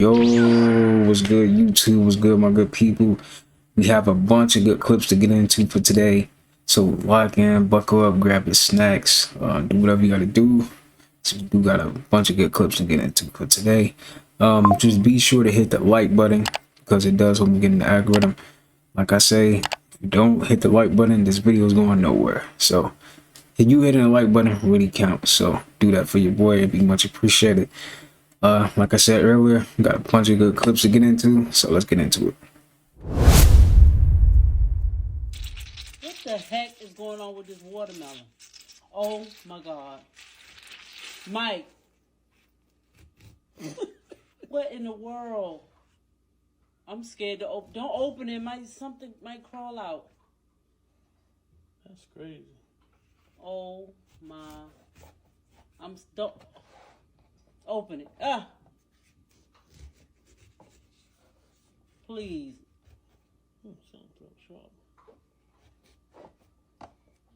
Yo, what's good, YouTube? What's good, my good people? We have a bunch of good clips to get into for today. So lock in, buckle up, grab your snacks, do whatever you gotta do. So we got a bunch of good clips to get into for today. Just be sure to hit the like button because it does help me get in the algorithm. Like I say, if you don't hit the like button, this video is going nowhere. So you hitting the like button really counts. So do that for your boy. It'd be much appreciated. Like I said earlier, we got a bunch of good clips to get into, so let's get into it. What the heck is going on with this watermelon? Oh my God. Mike. What in the world? I'm scared to open. Don't open it. Something might crawl out. That's crazy. Oh my. Don't open it. Please.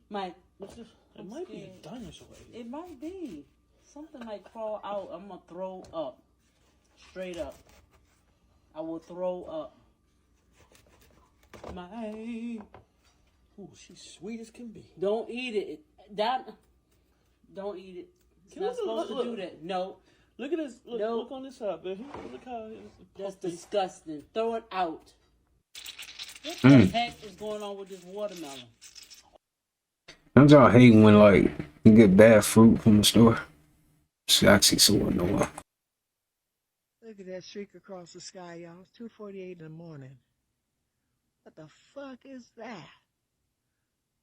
Mike, What's this? It might be a dinosaur. it might be. Something might crawl out. I'm gonna throw up. Straight up. I will throw up. Ooh, she's sweet as can be. Don't eat it. Don't eat it. It's not supposed to do that. No. Look at this. Look on this side, baby. Look how it's That's puffy. disgusting. Throw it out. What the heck is going on with this watermelon? Don't y'all hate when like you get bad fruit from the store? It's actually so annoying. Look at that streak across the sky, y'all. It's 2:48 in the morning. What the fuck is that?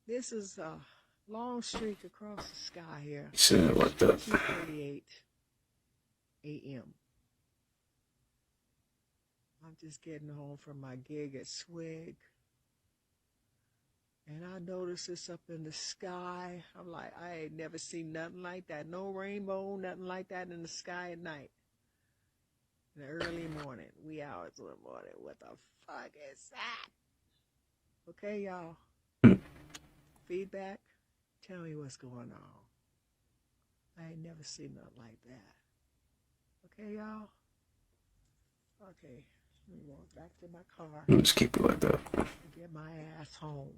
This is a long streak across the sky here. Said what the 2:48 a.m. I'm just getting home from my gig at Swig. And I noticed this up in the sky. I'm like, I ain't never seen nothing like that. No rainbow, nothing like that in the sky at night. In the early morning, wee hours of the morning. What the fuck is that? Okay, y'all. Feedback? Tell me what's going on. I ain't never seen nothing like that. Okay, y'all? Okay, let me walk back to my car just keep it like that. and get my ass home.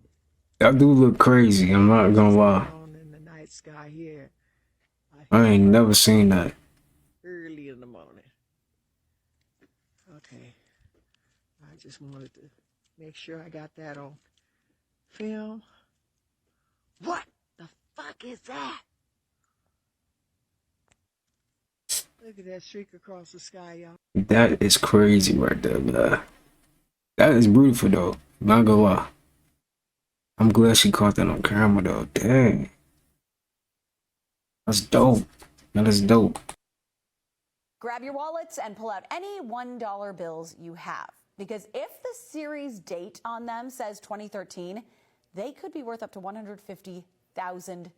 Y'all do look crazy, I'm not gonna lie. In the night sky here. I ain't never seen that. Early in the morning. Okay. I just wanted to make sure I got that on film. What the fuck is that? Look at that streak across the sky, y'all. That is crazy right there, man. That is beautiful though. Not gonna lie. I'm glad she caught that on camera though. Dang. That's dope. That is dope. Grab your wallets and pull out any $1 bills you have. Because if the series date on them says 2013, they could be worth up to $150,000.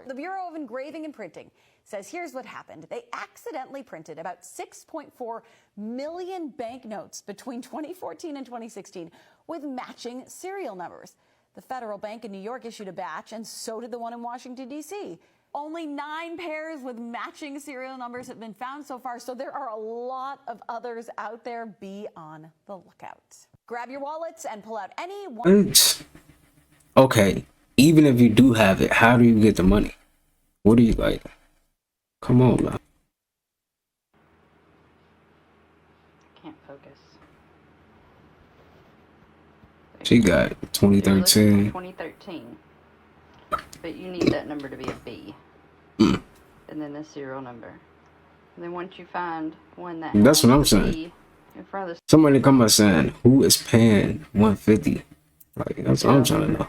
The Bureau of Engraving and Printing says here's what happened. They accidentally printed about 6.4 million banknotes between 2014 and 2016 with matching serial numbers. The Federal Bank in New York issued a batch, and so did the one in Washington, D.C. Only 9 pairs with matching serial numbers have been found so far, so there are a lot of others out there. Be on the lookout. Grab your wallets and pull out any one. Okay, even if you do have it, how do you get the money? What do you like? Come on, man. Can't focus. She got 2013. 2013. But you need that number to be a B. Mm. And then the serial number. And then once you find one that That's has what I'm the saying. B in front of the Somebody come up saying, who is paying 150? Like, that's what I'm trying to know.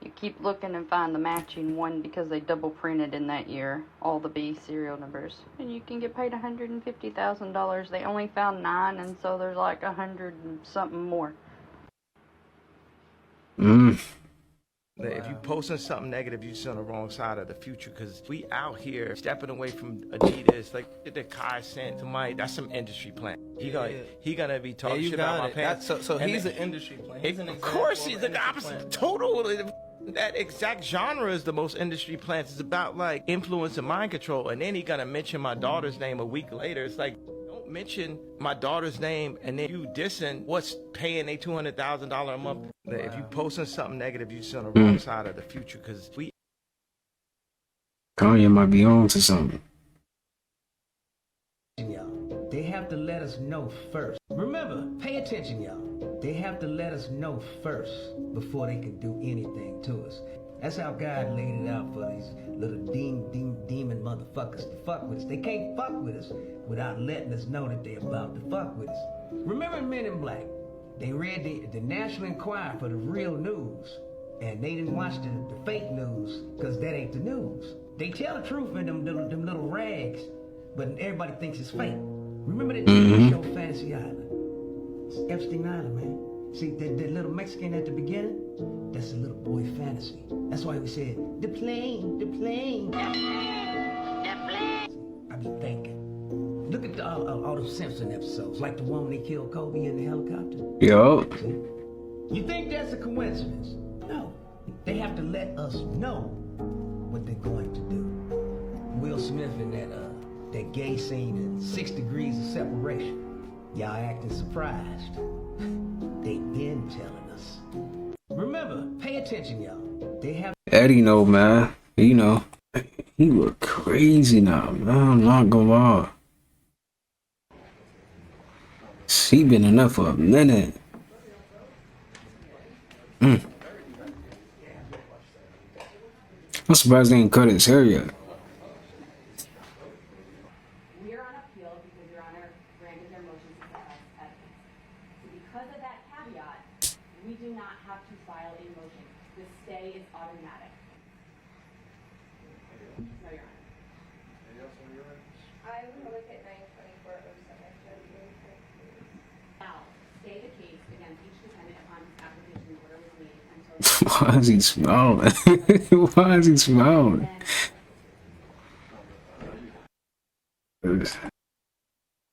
you keep looking and find the matching one because they double printed in that year all the B serial numbers. And you can get paid $150,000. They only found 9, and so there's like 100 and something more. If you posting something negative, you're just on the wrong side of the future, because we out here stepping away from Adidas. Like the Kai sent to Mike, that's some industry plan. He gonna be talking shit about my pants. So he's an industry plan. He's an Of course, example he's of the industry opposite. plan. Total. That exact genre is the most industry plants. It's about like influence and mind control. And then he gonna mention my daughter's name a week later. It's like, don't mention my daughter's name and then you dissing what's paying a $200,000 a month. If you posting something negative, you're just on the wrong side of the future because we. Kanye might be on to something. Y'all, they have to let us know first. Remember, pay attention, y'all. They have to let us know first before they can do anything to us. That's how God laid it out for these little demon motherfuckers to fuck with us. They can't fuck with us without letting us know that they're about to fuck with us. Remember Men in Black? They read the National Enquirer for the real news, and they didn't watch the fake news because that ain't the news. They tell the truth in them little rags, but everybody thinks it's fake. Remember that TV show Fantasy Island? It's Epstein Island, man. See, that little Mexican at the beginning? That's a little boy fantasy. That's why we said, the plane, the plane. The plane. I be thinking. Look at all the Simpson episodes, like the one when they killed Kobe in the helicopter. Yo. See? You think that's a coincidence? No. They have to let us know what they're going to do. Will Smith in that gay scene in 6 Degrees of Separation. Y'all acting surprised. They been telling us. Remember, pay attention, y'all. They have Eddie know, man. You know. He look crazy now, man. I'm not gonna lie. He been in there for a minute. I'm surprised they ain't cut his hair yet. We are on appeal because Your Honor granted their motion to suppress evidence. So because of that caveat, we do not have to file a motion. The stay is automatic. No, Your Honor. I will look at 92407. Now, stay the case against each defendant upon his application order was made until... Why is he smiling? Why is he smiling?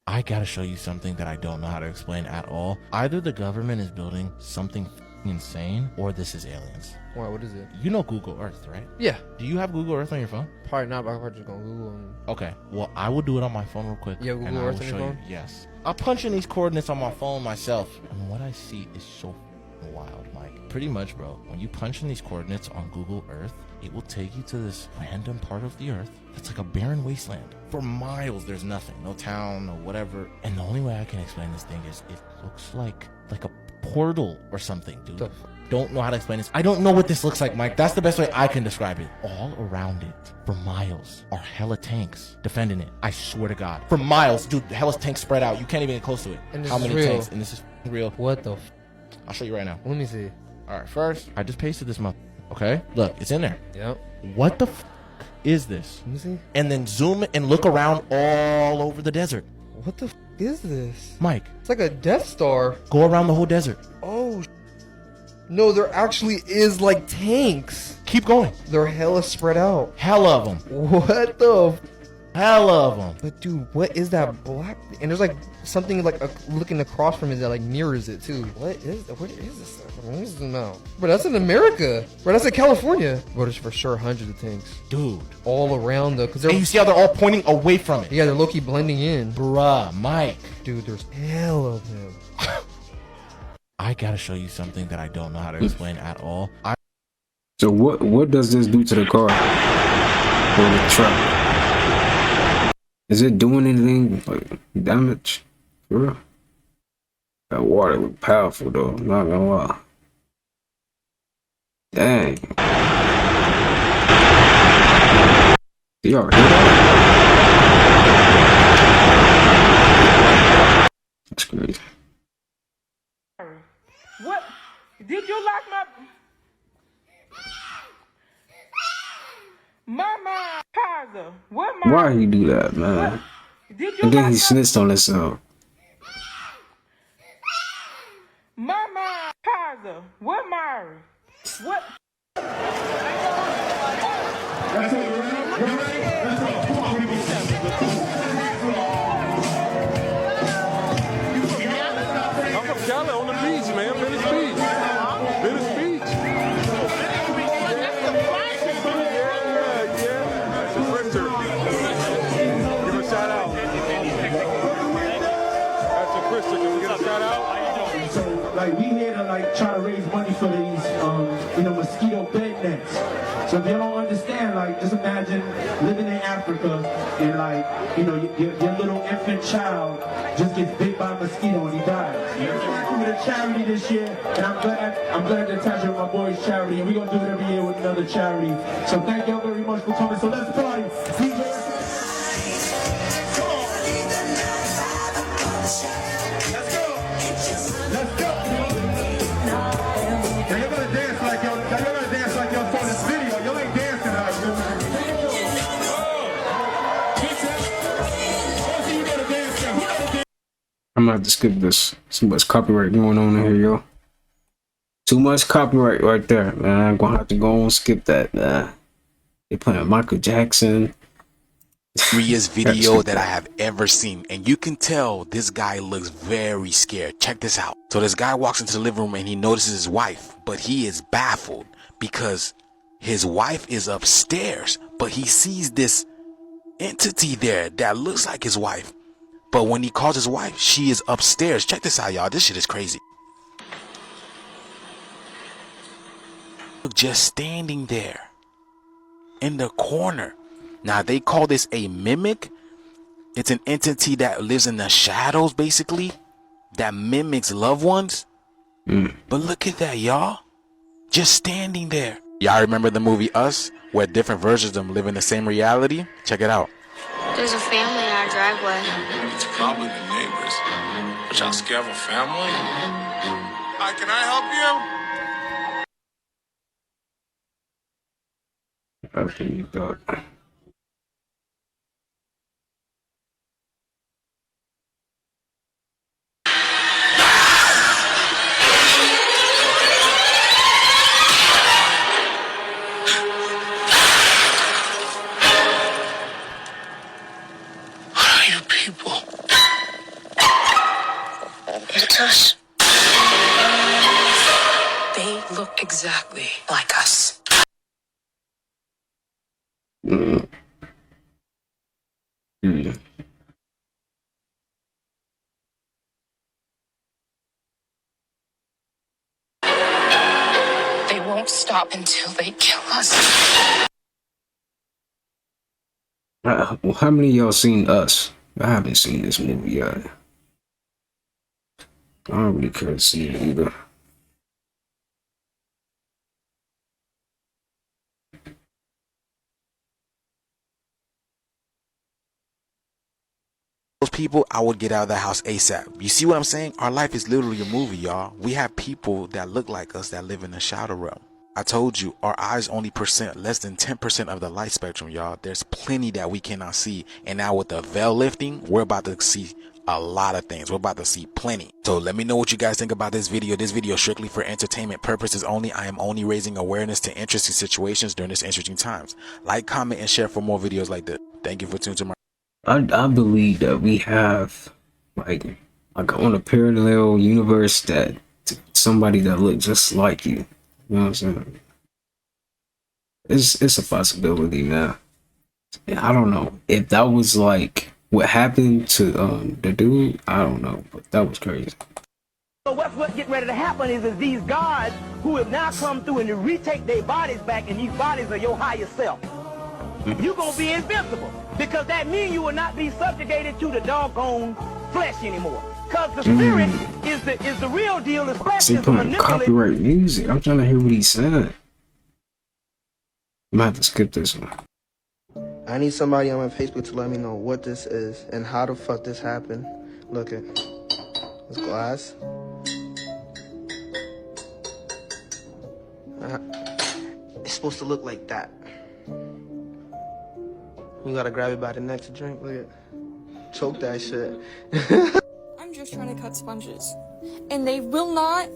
I gotta show you something that I don't know how to explain at all. Either the government is building something insane, or this is aliens. Why, what is it? You know Google Earth, right? Yeah. Do you have Google Earth on your phone? Probably not, but I'm probably just gonna Google them. Okay, well, I will do it on my phone real quick. You have Google and I Earth will on your show phone? you. Yes. I'll punch in these coordinates on my phone myself. And what I see is so wild, Mike. Pretty much, bro, when you punch in these coordinates on Google Earth, it will take you to this random part of the Earth that's like a barren wasteland. For miles, there's nothing. No town, no whatever. And the only way I can explain this thing is it looks like a portal or something, dude. Don't know how to explain this. I don't know what this looks like, Mike. That's the best way I can describe it. All around it, for miles, are hella tanks defending it. I swear to God. For miles, dude, hella tanks spread out. You can't even get close to it. And this How is many real. tanks? And this is real. What the I'll show you right now. Let me see. All right, first, I just pasted this month. Okay? Look, it's in there. Yep. What the is this? Let me see. And then zoom and look around all over the desert. What the is this? Mike, It's like a Death Star. go around the whole desert. Oh, no, there actually is like tanks. Keep going. They're hella spread out. Hella of them. What the? Hella of them. But dude, what is that black? And there's like something like looking across from it that like mirrors it too. What is this? Let me zoom out. Bro, that's in America. Bro, that's in California. Bro, there's for sure hundreds of tanks Dude. all around though, cause they're And you see how they're all pointing away from it? yeah, they're low-key blending in. Bruh, Mike. Dude, there's hell of them. I gotta show you something that I don't know how to explain at all. So what does this do to the car or the truck? Is it doing anything like damage? For real? That water look powerful though. I'm not gonna lie. Dang. Y'all hear that? That's crazy. What? Did you lock my Kaiser? What my? Why he do that, man? Did you And then lock he snitched on himself. my Kaiser? What my? What? I'm from Cali on the beach, man. Venice Beach. Venice Beach. Yeah. It's a printer. Give a shout out. Christian, can we get a shout out? So, like, we here to, like, try to raise money for these, mosquito bed nets. So if you don't understand, like, just imagine living in Africa and, like, your little infant child just gets bit by a mosquito and he dies. We're working with a charity this year, and I'm glad to attach with my boys' charity, and we're going to do it every year with another charity. So thank y'all very much for coming. So let's party. I'm gonna have to skip this. Too much copyright going on in here, yo. Too much copyright right there, man. I'm gonna have to go and skip that. They playing Michael Jackson. Freest video that I have ever seen, and you can tell this guy looks very scared. Check this out. So this guy walks into the living room and he notices his wife, but he is baffled because his wife is upstairs, but he sees this entity there that looks like his wife. But when he calls his wife, she is upstairs. Check this out, y'all. This shit is crazy. Just standing there in the corner. Now, they call this a mimic. It's an entity that lives in the shadows, basically, that mimics loved ones. But look at that, y'all. Just standing there. Y'all remember the movie Us, where different versions of them live in the same reality? Check it out. There's a family in our driveway. It's probably the neighbors. But y'all scared of a family? Hi, can I help you? Okay, you thought. It's us. They look exactly like us. They won't stop until they kill us. Well, how many of y'all seen Us? I haven't seen this movie yet. I don't really care to see it either. Those people, I would get out of the house ASAP. You see what I'm saying? Our life is literally a movie, y'all. We have people that look like us that live in the shadow realm. I told you, our eyes only percent less than 10% of the light spectrum, y'all. There's plenty that we cannot see. And now with the veil lifting, we're about to see a lot of things. We're about to see plenty. So let me know what you guys think about this video. This video is strictly for entertainment purposes only. I am only raising awareness to interesting situations during this interesting times. Like, comment, and share for more videos like this. Thank you for tuning to my... I believe that we have like on a parallel universe that somebody that looks just like you. You know what I'm saying? It's a possibility, man. I don't know if that was like what happened to the dude. I don't know, but that was crazy. So what's getting ready to happen is these gods who have now come through and to retake their bodies back, and these bodies are your higher self. You're gonna be invincible, because that means you will not be subjugated to the doggone flesh anymore. Because the spirit is the real deal. The flesh See, is playing copyright music. I'm trying to hear what he said. I'm gonna have to skip this one. I need somebody on my Facebook to let me know what this is and how the fuck this happened. Look at this glass. It's supposed to look like that. You gotta grab it by the neck to drink. Look at, choke that shit. I'm just trying to cut sponges, and they will not.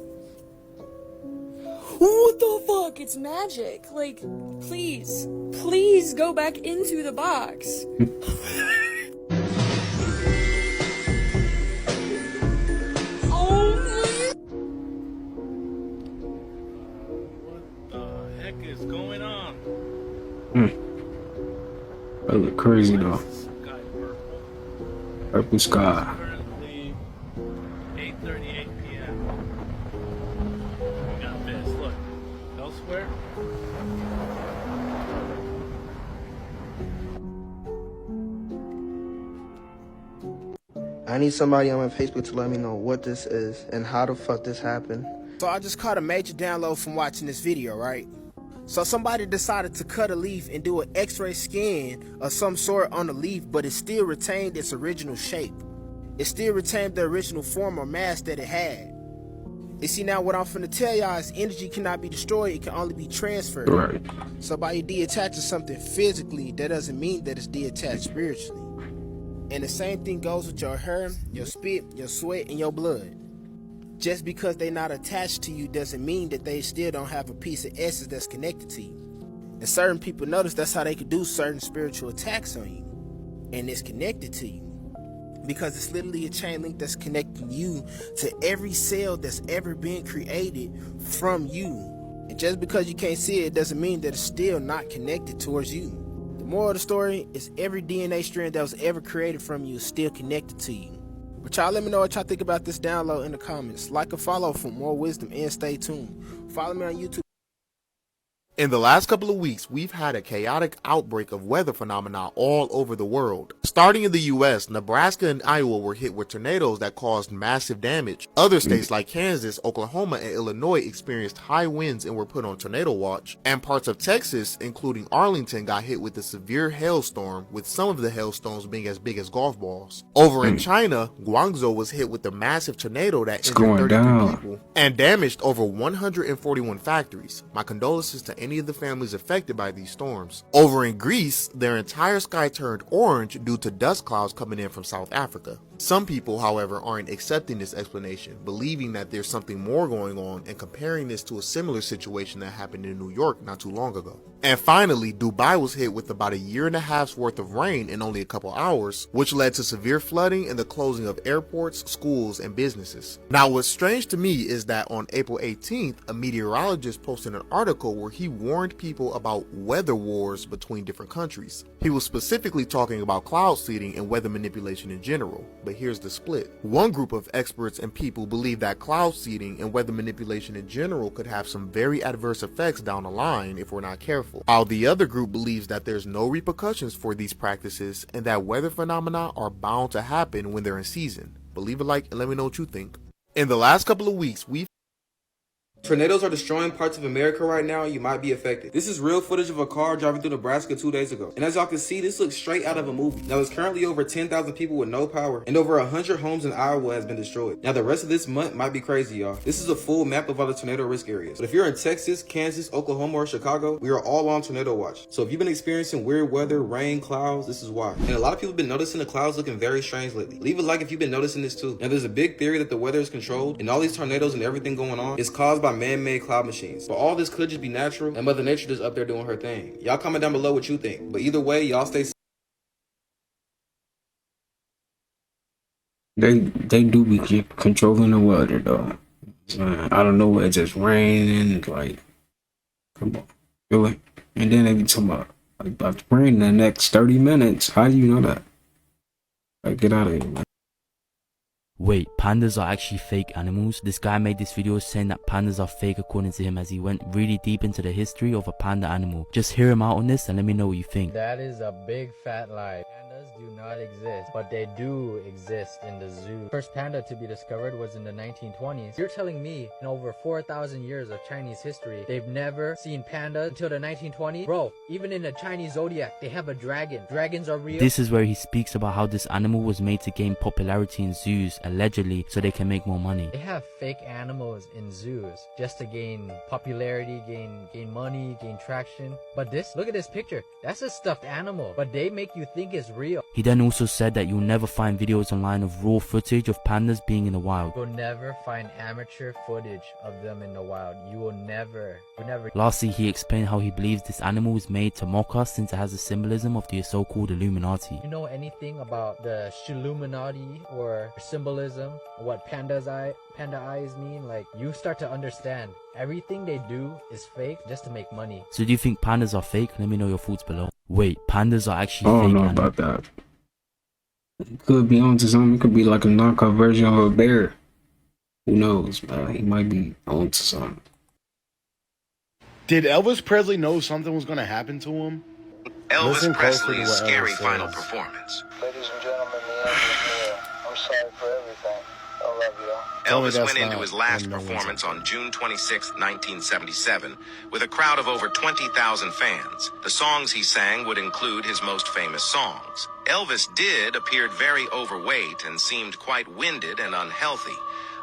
What the fuck? It's magic. Like, please go back into the box. What the heck is going on? That look crazy though. Purple sky. 10:38 p.m. We got this. Look, elsewhere. I need somebody on my Facebook to let me know what this is and how the fuck this happened. So I just caught a major download from watching this video, right? So somebody decided to cut a leaf and do an x-ray scan of some sort on the leaf, but it still retained its original shape. It still retained the original form or mass that it had. You see, now what I'm finna tell y'all is energy cannot be destroyed, it can only be transferred. Right. So by you detaching something physically, that doesn't mean that it's detached spiritually. And the same thing goes with your hair, your spit, your sweat, and your blood. Just because they're not attached to you doesn't mean that they still don't have a piece of essence that's connected to you. And certain people notice that's how they can do certain spiritual attacks on you. And it's connected to you. Because it's literally a chain link that's connecting you to every cell that's ever been created from you. And just because you can't see it doesn't mean that it's still not connected towards you. The moral of the story is every DNA strand that was ever created from you is still connected to you. But y'all let me know what y'all think about this download in the comments. Like and follow for more wisdom and stay tuned. Follow me on YouTube. In the last couple of weeks, we've had a chaotic outbreak of weather phenomena all over the world. Starting in the US, Nebraska and Iowa were hit with tornadoes that caused massive damage. Other states like Kansas, Oklahoma, and Illinois experienced high winds and were put on tornado watch. And parts of Texas, including Arlington, got hit with a severe hailstorm, with some of the hailstones being as big as golf balls. Over in China, Guangzhou was hit with a massive tornado that injured 33 people and damaged over 141 factories. My condolences to any of the families affected by these storms. Over in Greece, their entire sky turned orange due to dust clouds coming in from South Africa. Some people, however, aren't accepting this explanation, believing that there's something more going on and comparing this to a similar situation that happened in New York not too long ago. And finally, Dubai was hit with about a year and a half's worth of rain in only a couple hours, which led to severe flooding and the closing of airports, schools, and businesses. Now, what's strange to me is that on April 18th, a meteorologist posted an article where he warned people about weather wars between different countries. He was specifically talking about cloud seeding and weather manipulation in general. But here's the split. One group of experts and people believe that cloud seeding and weather manipulation in general could have some very adverse effects down the line if we're not careful, while the other group believes that there's no repercussions for these practices and that weather phenomena are bound to happen when they're in season. But leave a like and let me know what you think. In the last couple of weeks, Tornadoes are destroying parts of America right now, and you might be affected. This is real footage of a car driving through Nebraska 2 days ago. And as y'all can see, this looks straight out of a movie. Now, there's currently over 10,000 people with no power, and over 100 homes in Iowa has been destroyed. Now, the rest of this month might be crazy, y'all. This is a full map of all the tornado risk areas. But if you're in Texas, Kansas, Oklahoma, or Chicago, we are all on tornado watch. So if you've been experiencing weird weather, rain, clouds, this is why. And a lot of people have been noticing the clouds looking very strange lately. Leave a like if you've been noticing this too. Now, there's a big theory that the weather is controlled, and all these tornadoes and everything going on is caused by man-made cloud machines. But all this could just be natural, and Mother Nature just up there doing her thing. Y'all comment down below what you think. But either way, y'all stay safe. They do be controlling the weather though. I don't know, it's just raining, like, come on, really? And then they be talking about rain in the next 30 minutes. How do you know that? Like, get out of here, man. Wait, pandas are actually fake animals? This guy made this video saying that pandas are fake according to him, as he went really deep into the history of a panda animal. Just hear him out on this and let me know what you think. That is a big fat lie. Pandas do not exist, but they do exist in the zoo. First panda to be discovered was in the 1920s. You're telling me in over 4,000 years of Chinese history, they've never seen pandas until the 1920s? Bro, even in the Chinese zodiac, they have a dragon. Dragons are real. This is where he speaks about how this animal was made to gain popularity in zoos, allegedly, so they can make more money. They have fake animals in zoos just to gain popularity, gain money, gain traction. But look at this picture. That's a stuffed animal, but they make you think it's real. He then also said that you'll never find videos online of raw footage of pandas being in the wild. You'll never find amateur footage of them in the wild. You will never. Lastly, he explained how he believes this animal is made to mock us since it has a symbolism of the so-called Illuminati. You know anything about the Illuminati or symbolism, what panda eyes mean? Like, you start to understand everything they do is fake just to make money. So do you think pandas are fake? Let me know your thoughts below. Wait, pandas are actually fake? I don't know animals. about that. It could be onto something. It could be like a knockoff version of a bear. Who knows, man? He might be on to something. Did Elvis Presley know something was going to happen to him? Elvis Presley's scary final performance. Ladies and gentlemen, the end is near. I'm sorry for everything. I love you. Elvis went into his last performance on June 26, 1977, with a crowd of over 20,000 fans. The songs he sang would include his most famous songs. Elvis did appear very overweight and seemed quite winded and unhealthy.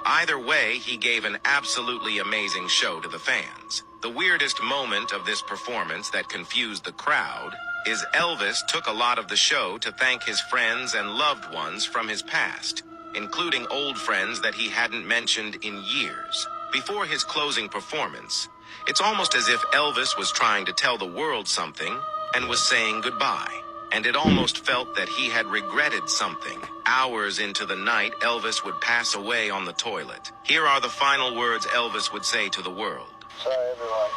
Either way, he gave an absolutely amazing show to the fans. The weirdest moment of this performance that confused the crowd is Elvis took a lot of the show to thank his friends and loved ones from his past, including old friends that he hadn't mentioned in years. Before his closing performance, it's almost as if Elvis was trying to tell the world something and was saying goodbye. And it almost felt that he had regretted something. Hours into the night, Elvis would pass away on the toilet. Here are the final words Elvis would say to the world. Sorry, everyone.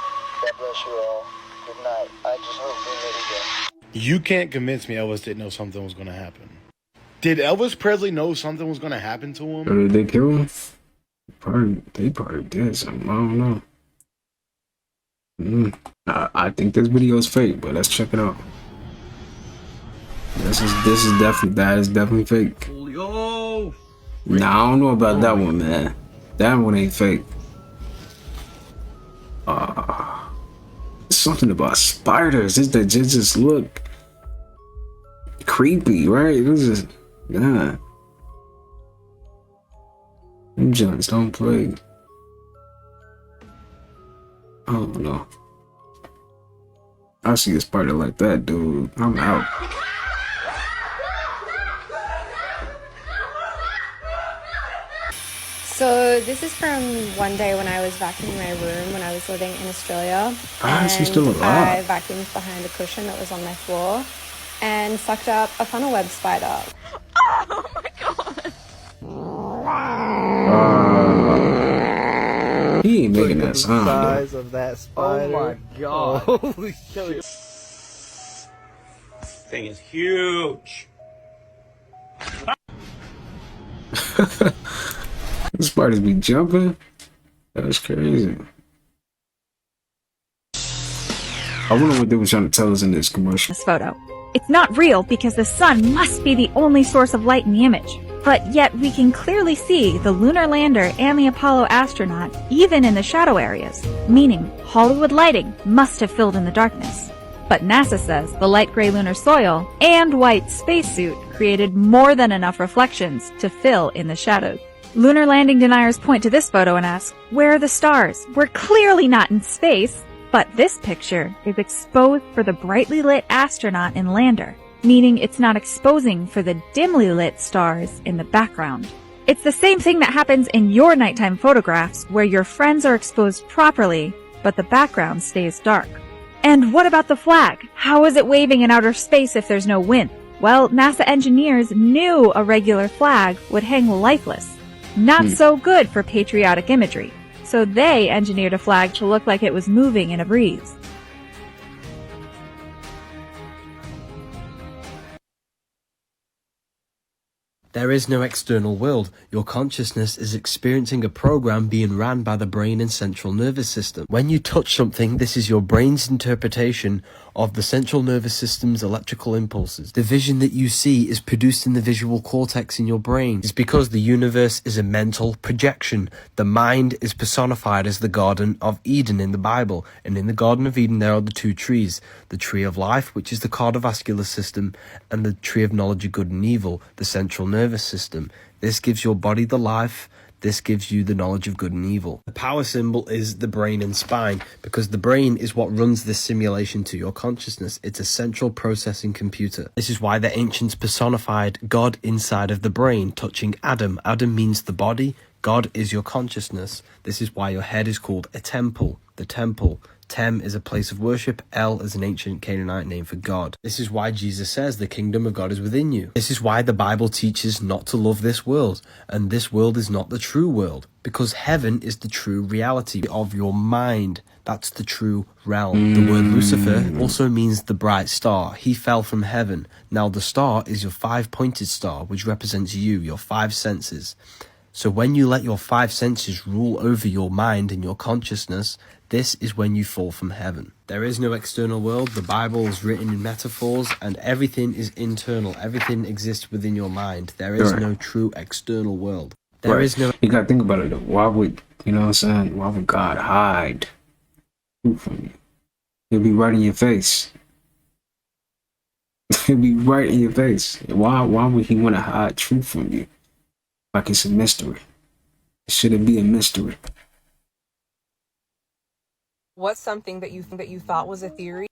God bless you all. Good night. I just hope we meet again. You can't convince me Elvis didn't know something was going to happen. Did Elvis Presley know something was going to happen to him? Or did they kill him? They probably did something. I don't know. I think this video is fake, but let's check it out. That is definitely fake. Yo. Nah, I don't know about that one, man. That one ain't fake. Something about spiders. They just look creepy, right? It was just, nah. Them joints don't play. I don't know. I see a spider like that, dude. I'm out. So this is from one day when I was vacuuming my room when I was living in Australia. She's still alive. I vacuumed behind a cushion that was on my floor and sucked up a funnel web spider. Oh my god. He ain't making that sound. The size of that spider. Oh my god. Holy shit. This thing is huge. The spiders be jumping. That's crazy. I wonder what they were trying to tell us in this commercial. This photo. It's not real because the sun must be the only source of light in the image. But yet we can clearly see the lunar lander and the Apollo astronaut even in the shadow areas, meaning Hollywood lighting must have filled in the darkness. But NASA says the light gray lunar soil and white spacesuit created more than enough reflections to fill in the shadows. Lunar landing deniers point to this photo and ask, where are the stars? We're clearly not in space. But this picture is exposed for the brightly lit astronaut and lander, meaning it's not exposing for the dimly lit stars in the background. It's the same thing that happens in your nighttime photographs where your friends are exposed properly, but the background stays dark. And what about the flag? How is it waving in outer space if there's no wind? Well, NASA engineers knew a regular flag would hang lifeless. Not so good for patriotic imagery. So they engineered a flag to look like it was moving in a breeze. There is no external world. Your consciousness is experiencing a program being ran by the brain and central nervous system. When you touch something, this is your brain's interpretation of the central nervous system's electrical impulses. The vision that you see is produced in the visual cortex in your brain. It's because the universe is a mental projection. The mind is personified as the Garden of Eden in the Bible. And in the Garden of Eden, there are the two trees. The tree of life, which is the cardiovascular system, and the tree of knowledge of good and evil, the central nervous system. This gives your body the life. This gives you the knowledge of good and evil. The power symbol is the brain and spine, because the brain is what runs this simulation to your consciousness. It's a central processing computer. This is why the ancients personified God inside of the brain, touching Adam. Adam means the body. God is your consciousness. This is why your head is called a temple. The temple. Tem is a place of worship. El is an ancient Canaanite name for God. This is why Jesus says the kingdom of God is within you. This is why the Bible teaches not to love this world, and this world is not the true world, because heaven is the true reality of your mind. That's the true realm. The word Lucifer also means the bright star. He fell from heaven. Now the star is your five-pointed star, which represents you, your five senses. So when you let your five senses rule over your mind and your consciousness, this is when you fall from heaven. There is no external world. The Bible is written in metaphors, and everything is internal. Everything exists within your mind. There is no true external world. There is no... You gotta think about it though. Why would, you know what I'm saying? Why would God hide truth from you? It'll be right in your face. It'll be right in your face. Why would he want to hide truth from you? Like it's a mystery. Should it be a mystery? What's something that you thought was a theory?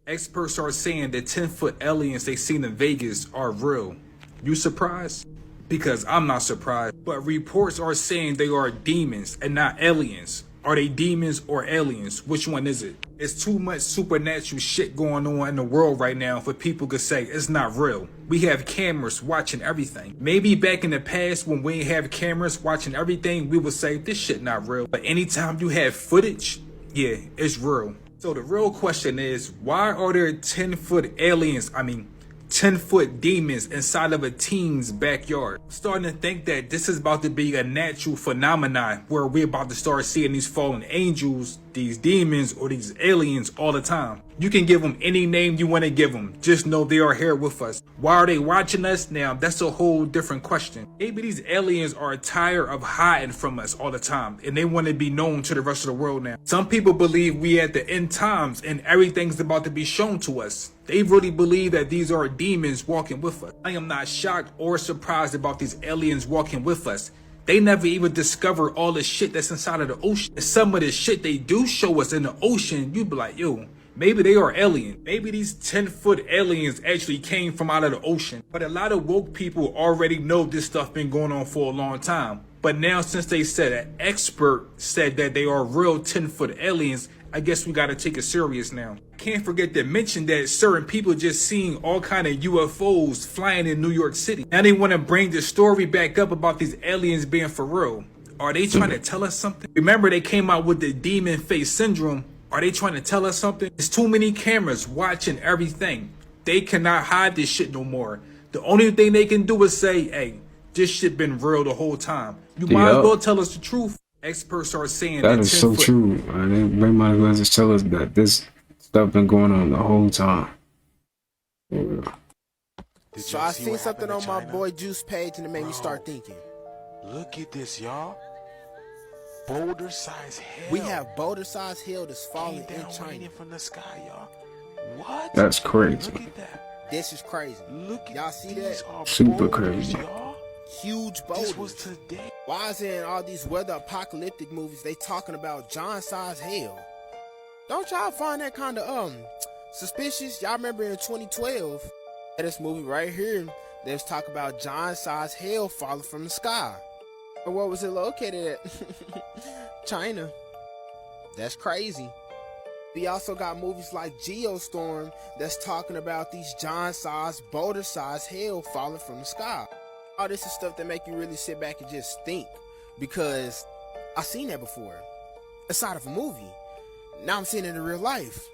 Experts are saying the 10-foot aliens they seen in Vegas are real. You surprised? Because I'm not surprised. But reports are saying they are demons and not aliens. Are they demons or aliens? Which one is it? It's too much supernatural shit going on in the world right now for people to say it's not real. We have cameras watching everything. Maybe back in the past when we didn't have cameras watching everything, we would say this shit not real. But anytime you have footage, yeah, it's real. So the real question is, why are there 10-foot aliens, 10-foot demons inside of a teen's backyard? I'm starting to think that this is about to be a natural phenomenon where we're about to start seeing these fallen angels, these demons, or these aliens all the time. You can give them any name you want to give them. Just know they are here with us. Why are they watching us? Now, that's a whole different question. Maybe these aliens are tired of hiding from us all the time, and they want to be known to the rest of the world now. Some people believe we at the end times and everything's about to be shown to us. They really believe that these are demons walking with us. I am not shocked or surprised about these aliens walking with us. They never even discover all the shit that's inside of the ocean. And some of the shit they do show us in the ocean, you be like, yo, maybe they are aliens. Maybe these 10-foot aliens actually came from out of the ocean. But a lot of woke people already know this stuff been going on for a long time. But now since they said an expert said that they are real 10-foot aliens, I guess we gotta take it serious now. Can't forget to mention that certain people just seeing all kind of UFOs flying in New York City. Now they want to bring the story back up about these aliens being for real. Are they trying to tell us something? Remember they came out with the demon face syndrome. Are they trying to tell us something? There's too many cameras watching everything. They cannot hide this shit no more. The only thing they can do is say, hey, this shit been real the whole time. You might as well tell us the truth. Experts are saying that is so true. They might as well just tell us that this stuff been going on the whole time. So I seen something on my boy Juice page and it made me start thinking. Look at this, y'all. Boulder size hail. We have boulder size hail that's falling in China from the sky, y'all. What? That's crazy. Look at that. This is crazy. Look, y'all see that? Super crazy. Huge boulders. This was today. Why is it in all these weather apocalyptic movies they talking about giant-sized hail? Don't y'all find that kind of suspicious? Y'all remember in 2012, this movie right here, they was talking about giant-sized hail falling from the sky. And where was it located at? China. That's crazy. We also got movies like Geostorm that's talking about these giant-sized, boulder-sized hail falling from the sky. All this is stuff that make you really sit back and just think, because I seen that before inside of a movie. Now I'm seeing it in real life.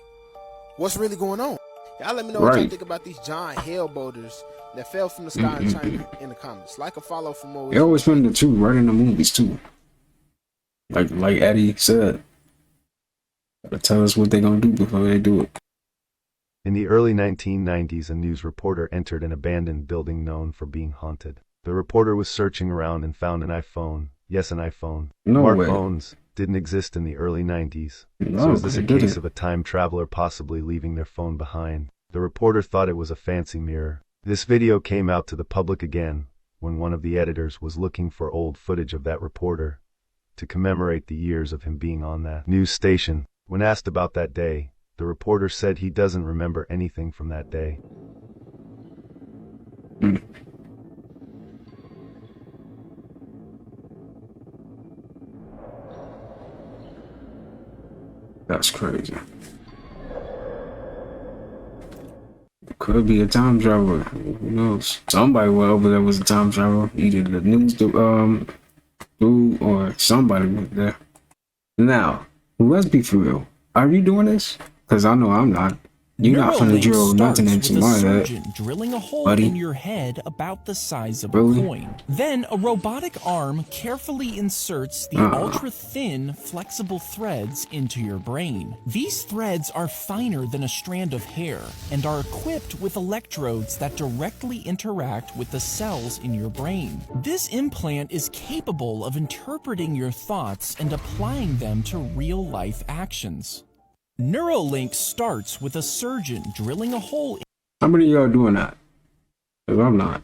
What's really going on? Y'all let me know what y'all think about these giant hail boulders that fell from the sky in China in the comments. Like or follow for more. They always put the two right in the movies too. Like Eddie said, gotta tell us what they gonna do before they do it. In the early 1990s, a news reporter entered an abandoned building known for being haunted. The reporter was searching around and found an iPhone. Yes, an iPhone. No way. Smartphones didn't exist in the early 90s. No, So is this a they case didn't. of a time traveler possibly leaving their phone behind? The reporter thought it was a fancy mirror. This video came out to the public again when one of the editors was looking for old footage of that reporter to commemorate the years of him being on that news station. When asked about that day, the reporter said he doesn't remember anything from that day. That's crazy. Could be a time traveler. Who knows? Somebody over there was a time traveler. Either the news dude or somebody was there. Now, let's be for real. Are you doing this? Because I know I'm not. You're not finna Neuralink drill nothing starts into with a my surgeon head, drilling a hole buddy. in your head about the size of Really? a coin. Then a robotic arm carefully inserts the ultra-thin, flexible threads into your brain. These threads are finer than a strand of hair and are equipped with electrodes that directly interact with the cells in your brain. This implant is capable of interpreting your thoughts and applying them to real-life actions. Neuralink starts with a surgeon drilling a hole. How many of y'all doing that? Cause I'm not.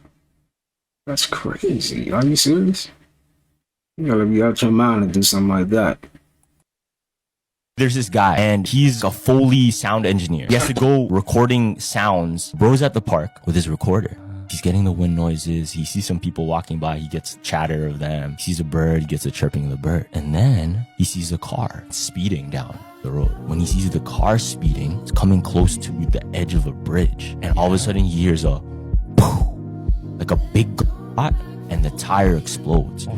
That's crazy. Are you serious? You gotta be out your mind to do something like that. There's this guy, and he's a Foley sound engineer. He has to go recording sounds. Bro's at the park with his recorder. He's getting the wind noises. He sees some people walking by. He gets chatter of them. He sees a bird. He gets the chirping of the bird. And then he sees a car speeding down the road. When he sees the car speeding, it's coming close to the edge of a bridge. And all of a sudden he hears a poof, like a big shot, and the tire explodes.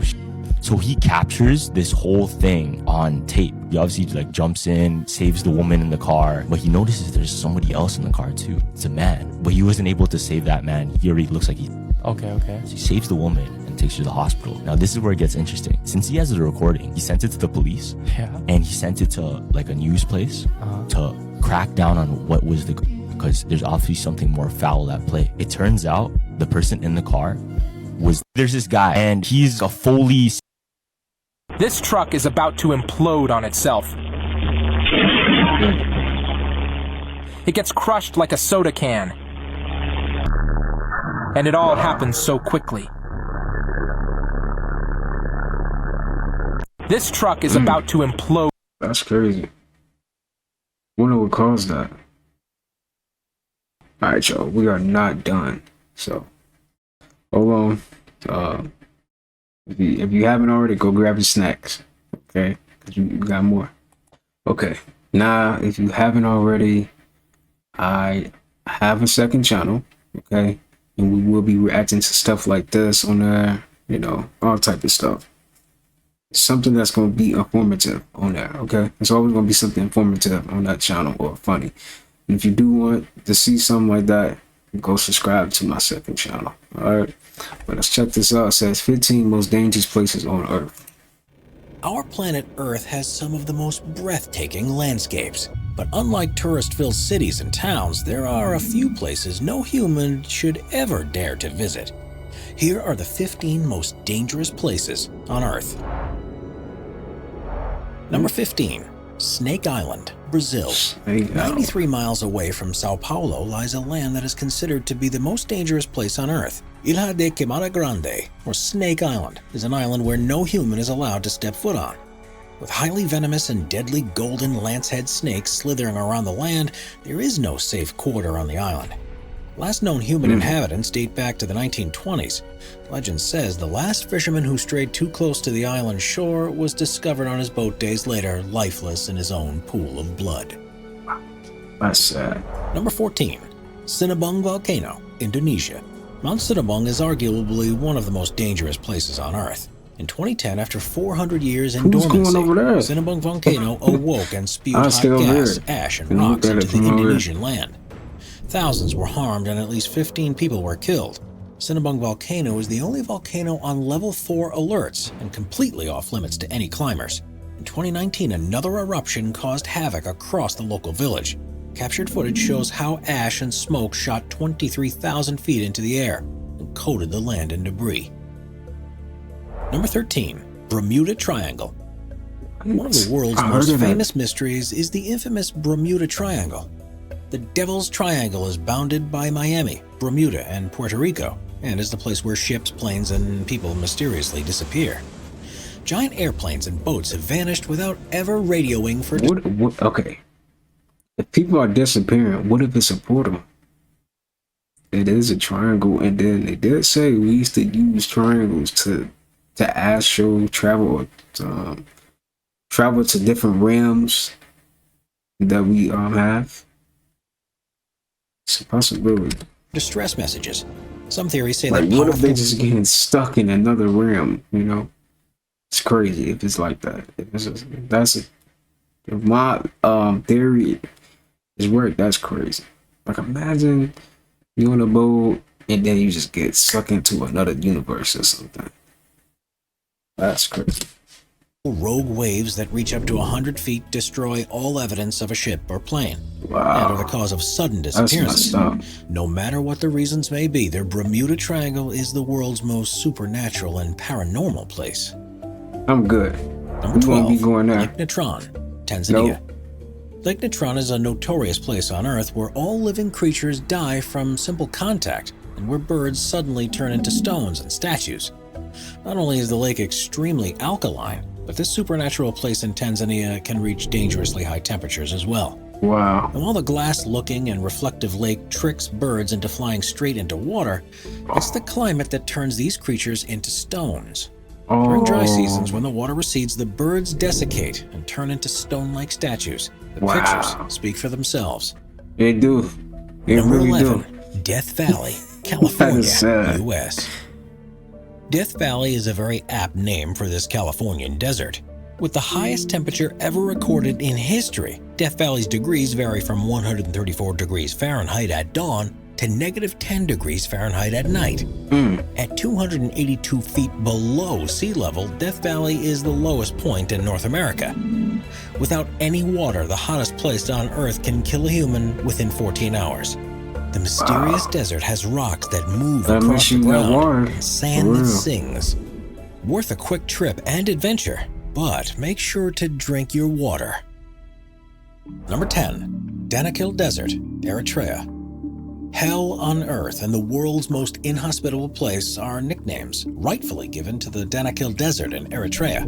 So he captures this whole thing on tape. He obviously like jumps in, saves the woman in the car, but he notices there's somebody else in the car too. It's a man, but he wasn't able to save that man. He already looks like he. Okay. So he saves the woman and takes her to the hospital. Now this is where it gets interesting. Since he has the recording, he sent it to the police. Yeah. And he sent it to like a news place to crack down on what was the, because there's obviously something more foul at play. It turns out the person in the car there's this guy, and he's a Foley. This truck is about to implode on itself. It gets crushed like a soda can. And it all happens so quickly. This truck is about to implode. That's crazy. Wonder what caused that. Alright, y'all, we are not done. So, hold on. If you haven't already, go grab your snacks. Okay? Because you got more. Okay. Now, if you haven't already, I have a second channel. Okay? And we will be reacting to stuff like this on there. You know, all type of stuff. Something that's going to be informative on there. Okay? There's always going to be something informative on that channel or funny. And if you do want to see something like that, go subscribe to my second channel. Alright, but let's check this out. It says 15 most dangerous places on Earth. Our planet Earth has some of the most breathtaking landscapes. But unlike tourist-filled cities and towns, there are a few places no human should ever dare to visit. Here are the 15 most dangerous places on Earth. Number 15. Snake Island, Brazil. 93 miles away from Sao Paulo lies a land that is considered to be the most dangerous place on Earth. Ilha de Queimada Grande, or Snake Island, is an island where no human is allowed to step foot on. With highly venomous and deadly golden lancehead snakes slithering around the land, there is no safe quarter on the island. Last known human inhabitants date back to the 1920s. Legend says the last fisherman who strayed too close to the island shore was discovered on his boat days later, lifeless in his own pool of blood. That's sad. Number 14. Sinabung Volcano, Indonesia. Mount Sinabung is arguably one of the most dangerous places on Earth. In 2010, after 400 years in dormancy, Sinabung Volcano awoke and spewed hot gas, ash, and rocks into the Indonesian land. Thousands were harmed and at least 15 people were killed. Sinabung Volcano is the only volcano on level 4 alerts and completely off limits to any climbers. In 2019, another eruption caused havoc across the local village. Captured footage shows how ash and smoke shot 23,000 feet into the air and coated the land in debris. Number 13. Bermuda Triangle. One of the world's most famous mysteries is the infamous Bermuda Triangle. The Devil's Triangle is bounded by Miami, Bermuda, and Puerto Rico, and is the place where ships, planes, and people mysteriously disappear. Giant airplanes and boats have vanished without ever radioing for... Okay. If people are disappearing, what if it's a portal? It is a triangle, and then they did say we used to use triangles to astral travel, travel to different realms that we have. It's a possibility. Distress messages. Some theories say like, that what if they just getting stuck in another realm? You know, it's crazy if it's like that. If it's my theory His work, that's crazy. Like, imagine you on a boat and then you just get sucked into another universe or something. That's crazy. Rogue waves that reach up to 100 feet destroy all evidence of a ship or plane, wow. and are the cause of sudden disappearances. No matter what the reasons may be, their Bermuda Triangle is the world's most supernatural and paranormal place. I'm good. Number 12, be going there. Lake Natron, Tanzania. Nope. Lake Natron is a notorious place on Earth where all living creatures die from simple contact, and where birds suddenly turn into stones and statues. Not only is the lake extremely alkaline, but this supernatural place in Tanzania can reach dangerously high temperatures as well. Wow. And while the glass-looking and reflective lake tricks birds into flying straight into water, it's the climate that turns these creatures into stones. During dry seasons, when the water recedes, the birds desiccate and turn into stone-like statues. The pictures speak for themselves. They do. They Number really 11, Death Valley, California, U.S. Death Valley is a very apt name for this Californian desert. With the highest temperature ever recorded in history, Death Valley's degrees vary from 134 degrees Fahrenheit at dawn to -10 degrees Fahrenheit at night. At 282 feet below sea level, Death Valley is the lowest point in North America. Without any water, the hottest place on Earth can kill a human within 14 hours. The mysterious desert has rocks that move across the ground and sand that sings. Worth a quick trip and adventure, but make sure to drink your water. Number 10, Danakil Desert, Eritrea. Hell on Earth and the world's most inhospitable place are nicknames rightfully given to the Danakil Desert in Eritrea.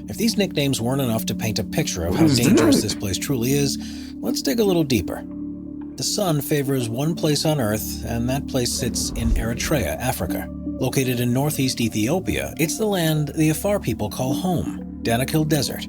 If these nicknames weren't enough to paint a picture of how dangerous this place truly is, let's dig a little deeper. The sun favors one place on Earth, and that place sits in Eritrea, Africa. Located in northeast Ethiopia, it's the land the Afar people call home, Danakil Desert.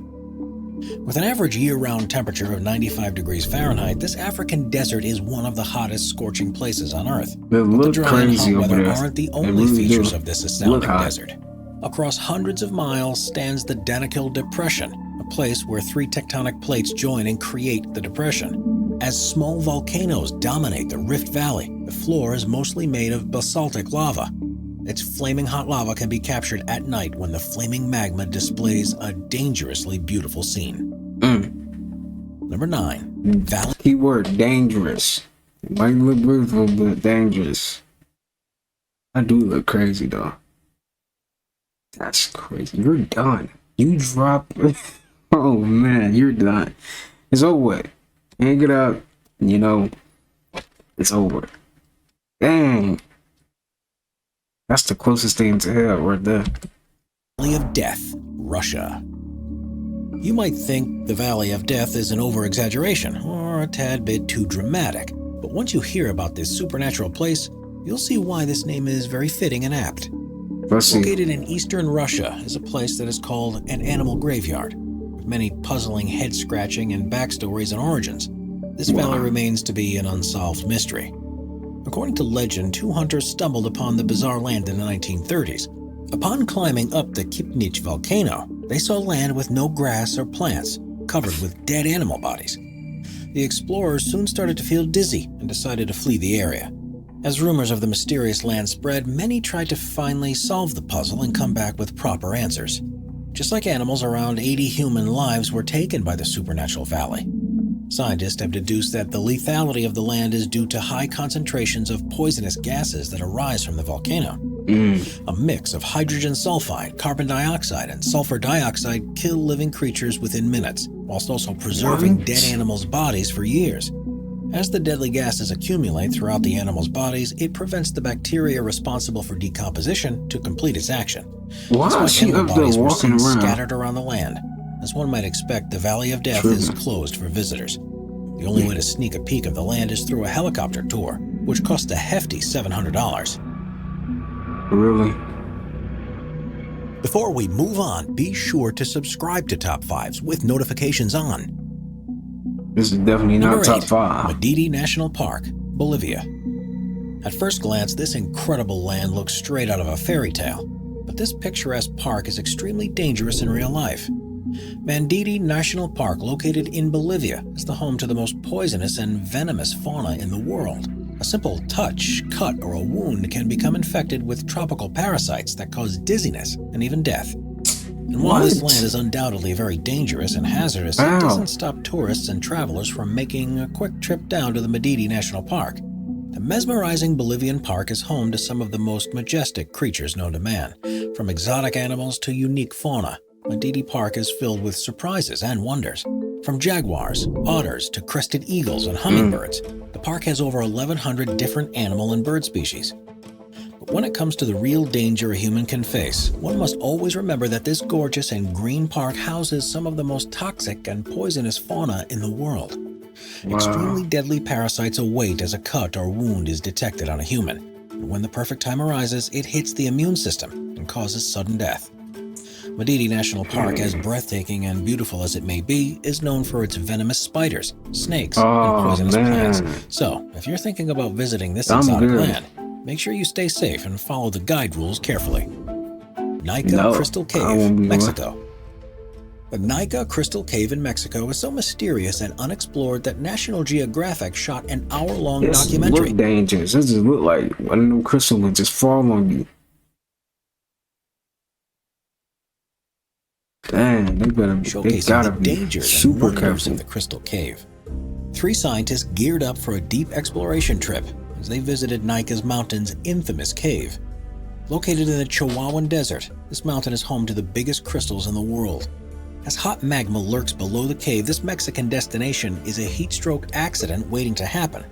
With an average year-round temperature of 95 degrees Fahrenheit, this African desert is one of the hottest scorching places on Earth. But the dry and hot weather aren't the only features of this astounding desert. Across hundreds of miles stands the Danakil Depression, a place where three tectonic plates join and create the depression. As small volcanoes dominate the Rift Valley, the floor is mostly made of basaltic lava. Its flaming hot lava can be captured at night when the flaming magma displays a dangerously beautiful scene. Number 9, Valley. Keyword, dangerous. Might look beautiful, but dangerous. I do look crazy, though. That's crazy. You're done. You drop. Oh, man, you're done. It's over with. Hang it up. You know, it's over. Dang. That's the closest thing to hell right there. Valley of Death, Russia. You might think the Valley of Death is an over-exaggeration or a tad bit too dramatic, but once you hear about this supernatural place, you'll see why this name is very fitting and apt. Located in eastern Russia is a place that is called an animal graveyard, with many puzzling head-scratching and backstories and origins. This valley remains to be an unsolved mystery. According to legend, two hunters stumbled upon the bizarre land in the 1930s. Upon climbing up the Kipnich volcano, they saw land with no grass or plants, covered with dead animal bodies. The explorers soon started to feel dizzy and decided to flee the area. As rumors of the mysterious land spread, many tried to finally solve the puzzle and come back with proper answers. Just like animals, around 80 human lives were taken by the supernatural valley. Scientists have deduced that the lethality of the land is due to high concentrations of poisonous gases that arise from the volcano. A mix of hydrogen sulfide, carbon dioxide, and sulfur dioxide kill living creatures within minutes, whilst also preserving dead animals' bodies for years. As the deadly gases accumulate throughout the animals' bodies, it prevents the bacteria responsible for decomposition to complete its action. That's why animal bodies were seen scattered around the land. As one might expect, the Valley of Death is closed for visitors. The only way to sneak a peek of the land is through a helicopter tour, which costs a hefty $700. Really? Before we move on, be sure to subscribe to Top 5s with notifications on. This is definitely not top 5. Madidi National Park, Bolivia. At first glance, this incredible land looks straight out of a fairy tale, but this picturesque park is extremely dangerous in real life. Manditi National Park, located in Bolivia, is the home to the most poisonous and venomous fauna in the world. A simple touch, cut, or a wound can become infected with tropical parasites that cause dizziness and even death. And while this land is undoubtedly very dangerous and hazardous, it doesn't stop tourists and travelers from making a quick trip down to the Manditi National Park. The mesmerizing Bolivian park is home to some of the most majestic creatures known to man. From exotic animals to unique fauna, Manditi Park is filled with surprises and wonders. From jaguars, otters, to crested eagles and hummingbirds, the park has over 1,100 different animal and bird species. But when it comes to the real danger a human can face, one must always remember that this gorgeous and green park houses some of the most toxic and poisonous fauna in the world. Extremely deadly parasites await as a cut or wound is detected on a human. And when the perfect time arises, it hits the immune system and causes sudden death. Manditi National Park, as breathtaking and beautiful as it may be, is known for its venomous spiders, snakes, and poisonous plants. So, if you're thinking about visiting this exotic land, make sure you stay safe and follow the guide rules carefully. Nika Crystal Cave, Mexico. The Nika Crystal Cave in Mexico is so mysterious and unexplored that National Geographic shot an hour-long documentary. This look dangerous. This just look like one of them crystals would just fall on you. Damn, they gotta be dangers super and careful. of the Crystal Cave. 3 scientists geared up for a deep exploration trip as they visited Nika's mountain's infamous cave. Located in the Chihuahuan Desert, this mountain is home to the biggest crystals in the world. As hot magma lurks below the cave, this Mexican destination is a heat stroke accident waiting to happen.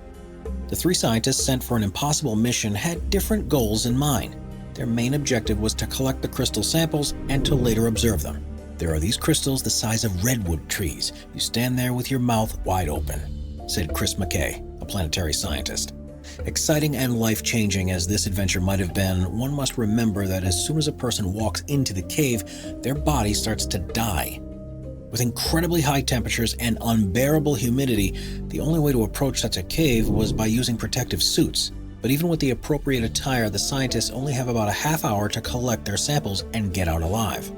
The 3 scientists sent for an impossible mission had different goals in mind. Their main objective was to collect the crystal samples and to later observe them. There are these crystals the size of redwood trees. You stand there with your mouth wide open, said Chris McKay, a planetary scientist. Exciting and life-changing as this adventure might have been, one must remember that as soon as a person walks into the cave, their body starts to die. With incredibly high temperatures and unbearable humidity, the only way to approach such a cave was by using protective suits. But even with the appropriate attire, the scientists only have about a half hour to collect their samples and get out alive.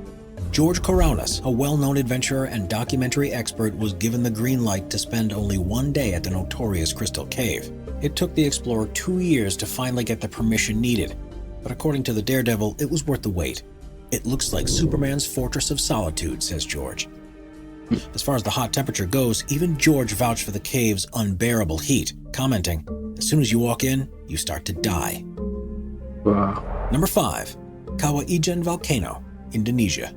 George Coraunas, a well-known adventurer and documentary expert, was given the green light to spend only 1 day at the notorious Crystal Cave. It took the explorer 2 years to finally get the permission needed, but according to the Daredevil, it was worth the wait. It looks like Superman's Fortress of Solitude, says George. As far as the hot temperature goes, even George vouched for the cave's unbearable heat, commenting, "As soon as you walk in, you start to die." Wow. Number 5. Kawah Ijen Volcano, Indonesia.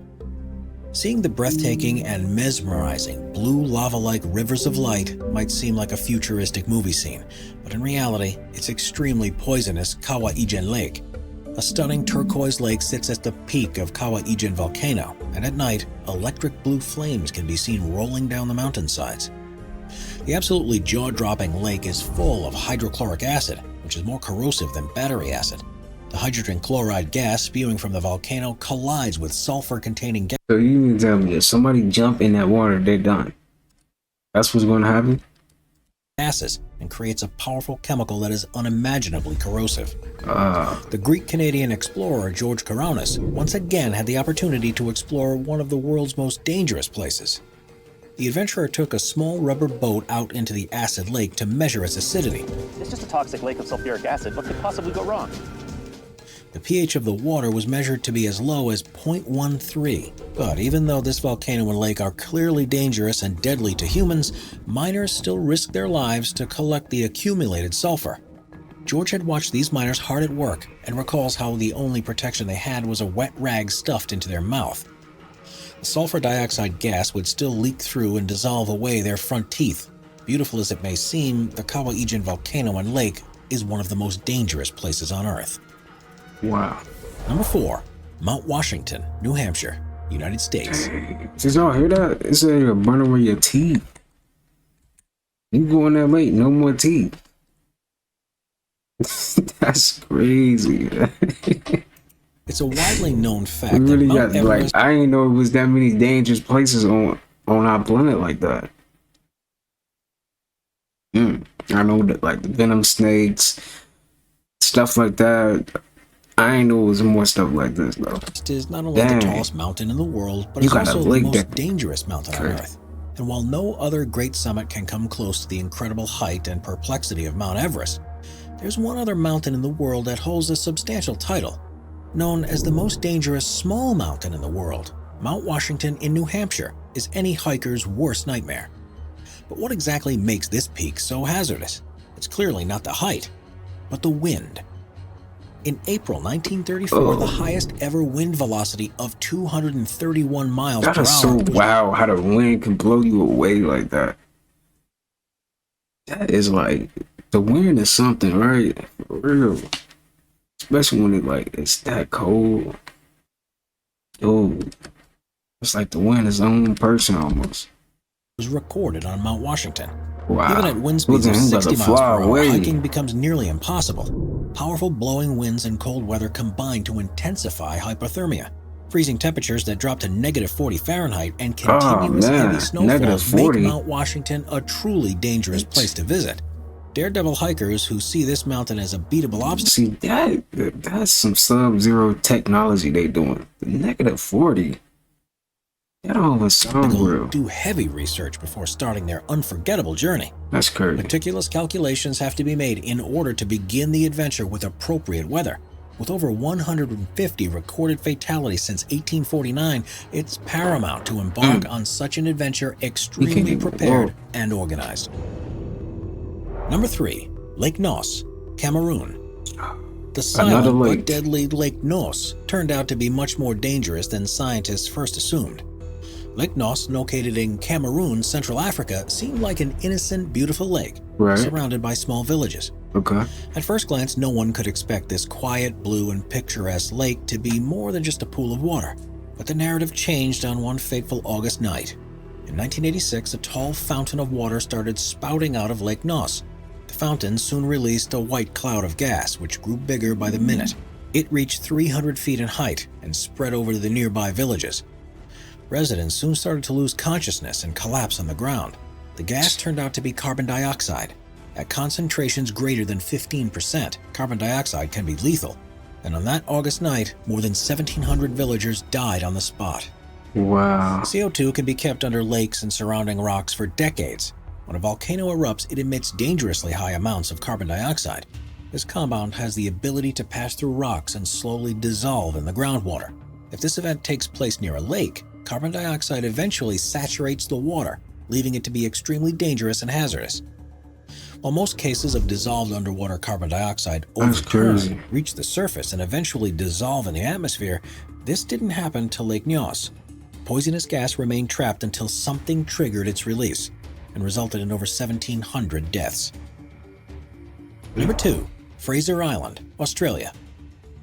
Seeing the breathtaking and mesmerizing blue lava-like rivers of light might seem like a futuristic movie scene, but in reality, it's extremely poisonous Kawah Ijen Lake. A stunning turquoise lake sits at the peak of Kawah Ijen Volcano, and at night, electric blue flames can be seen rolling down the mountainsides. The absolutely jaw-dropping lake is full of hydrochloric acid, which is more corrosive than battery acid. The hydrogen chloride gas spewing from the volcano collides with sulfur-containing gas. So you mean to tell me if somebody jump in that water, they're done? That's what's going to happen? Gases and creates a powerful chemical that is unimaginably corrosive. The Greek-Canadian explorer George Coraunas once again had the opportunity to explore one of the world's most dangerous places. The adventurer took a small rubber boat out into the acid lake to measure its acidity. It's just a toxic lake of sulfuric acid. What could possibly go wrong? The pH of the water was measured to be as low as 0.13. But even though this volcano and lake are clearly dangerous and deadly to humans, miners still risk their lives to collect the accumulated sulfur. George had watched these miners hard at work and recalls how the only protection they had was a wet rag stuffed into their mouth. The sulfur dioxide gas would still leak through and dissolve away their front teeth. Beautiful as it may seem, the Kawah Ijen volcano and lake is one of the most dangerous places on Earth. Wow. Number 4. Mount Washington, New Hampshire, United States. Did y'all hear that? It said you're burning away your teeth. You go in that late, no more teeth. That's crazy. It's a widely known fact We really that got Mount Everest... I didn't know it was that many dangerous places on our planet like that. I know that like the venom snakes, stuff like that. I ain't know it was more stuff like this though. It is not only the tallest mountain in the world, but it's got a also the lake most there. dangerous mountain on Earth. And while no other great summit can come close to the incredible height and perplexity of Mount Everest, there's one other mountain in the world that holds a substantial title, known as the most dangerous small mountain in the world. Mount Washington in New Hampshire is any hiker's worst nightmare. But what exactly makes this peak so hazardous? It's clearly not the height, but the wind. In April 1934, the highest ever wind velocity of 231 miles That per is hour. so wow how the wind can blow you away like that. That is like, the wind is something, right? For real. Especially when it's that cold. Oh, it's like the wind is own person almost. Was recorded on Mount Washington. Wow. Even at wind speeds of Look at him 60 about to miles per fly hour, away. hiking becomes nearly impossible. Powerful blowing winds and cold weather combine to intensify hypothermia. Freezing temperatures that drop to -40 Fahrenheit and continuous heavy snowfalls make Mount Washington a truly dangerous place to visit. Daredevil hikers who see this mountain as a beatable obstacle. See, that's some sub-zero technology they doing. The -40. That don't sound real. Do heavy research before starting their unforgettable journey. That's crazy. Meticulous calculations have to be made in order to begin the adventure with appropriate weather. With over 150 recorded fatalities since 1849, it's paramount to embark on such an adventure extremely prepared and organized. Number 3, Lake Nos, Cameroon. The silent but deadly Lake Nos turned out to be much more dangerous than scientists first assumed. Lake Nos, located in Cameroon, Central Africa, seemed like an innocent, beautiful lake, surrounded by small villages. Okay. At first glance, no one could expect this quiet, blue, and picturesque lake to be more than just a pool of water. But the narrative changed on one fateful August night. In 1986, a tall fountain of water started spouting out of Lake Nos. The fountain soon released a white cloud of gas, which grew bigger by the minute. It reached 300 feet in height and spread over the nearby villages. Residents soon started to lose consciousness and collapse on the ground. The gas turned out to be carbon dioxide. At concentrations greater than 15%, carbon dioxide can be lethal. And on that August night, more than 1,700 villagers died on the spot. Wow. CO2 can be kept under lakes and surrounding rocks for decades. When a volcano erupts, it emits dangerously high amounts of carbon dioxide. This compound has the ability to pass through rocks and slowly dissolve in the groundwater. If this event takes place near a lake, carbon dioxide eventually saturates the water, leaving it to be extremely dangerous and hazardous. While most cases of dissolved underwater carbon dioxide overturn, reach the surface, and eventually dissolve in the atmosphere, this didn't happen to Lake Nos. Poisonous gas remained trapped until something triggered its release and resulted in over 1,700 deaths. Number 2, Fraser Island, Australia.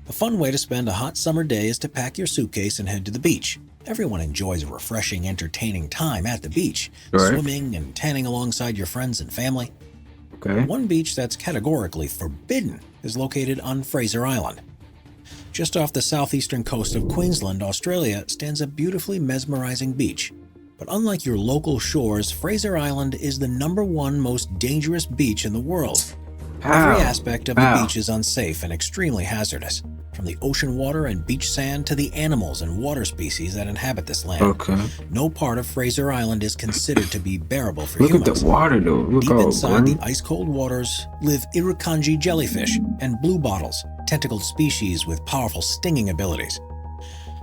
A fun way to spend a hot summer day is to pack your suitcase and head to the beach. Everyone enjoys a refreshing, entertaining time at the beach, swimming and tanning alongside your friends and family. Okay. One beach that's categorically forbidden is located on Fraser Island. Just off the southeastern coast of Queensland, Australia, stands a beautifully mesmerizing beach. But unlike your local shores, Fraser Island is the #1 most dangerous beach in the world. Every aspect of the beach is unsafe and extremely hazardous, from the ocean water and beach sand to the animals and water species that inhabit this land. Okay. No part of Fraser Island is considered to be bearable for Look humans. at the water though. Look Deep how inside the green. ice-cold waters live irukandji jellyfish and bluebottles, tentacled species with powerful stinging abilities.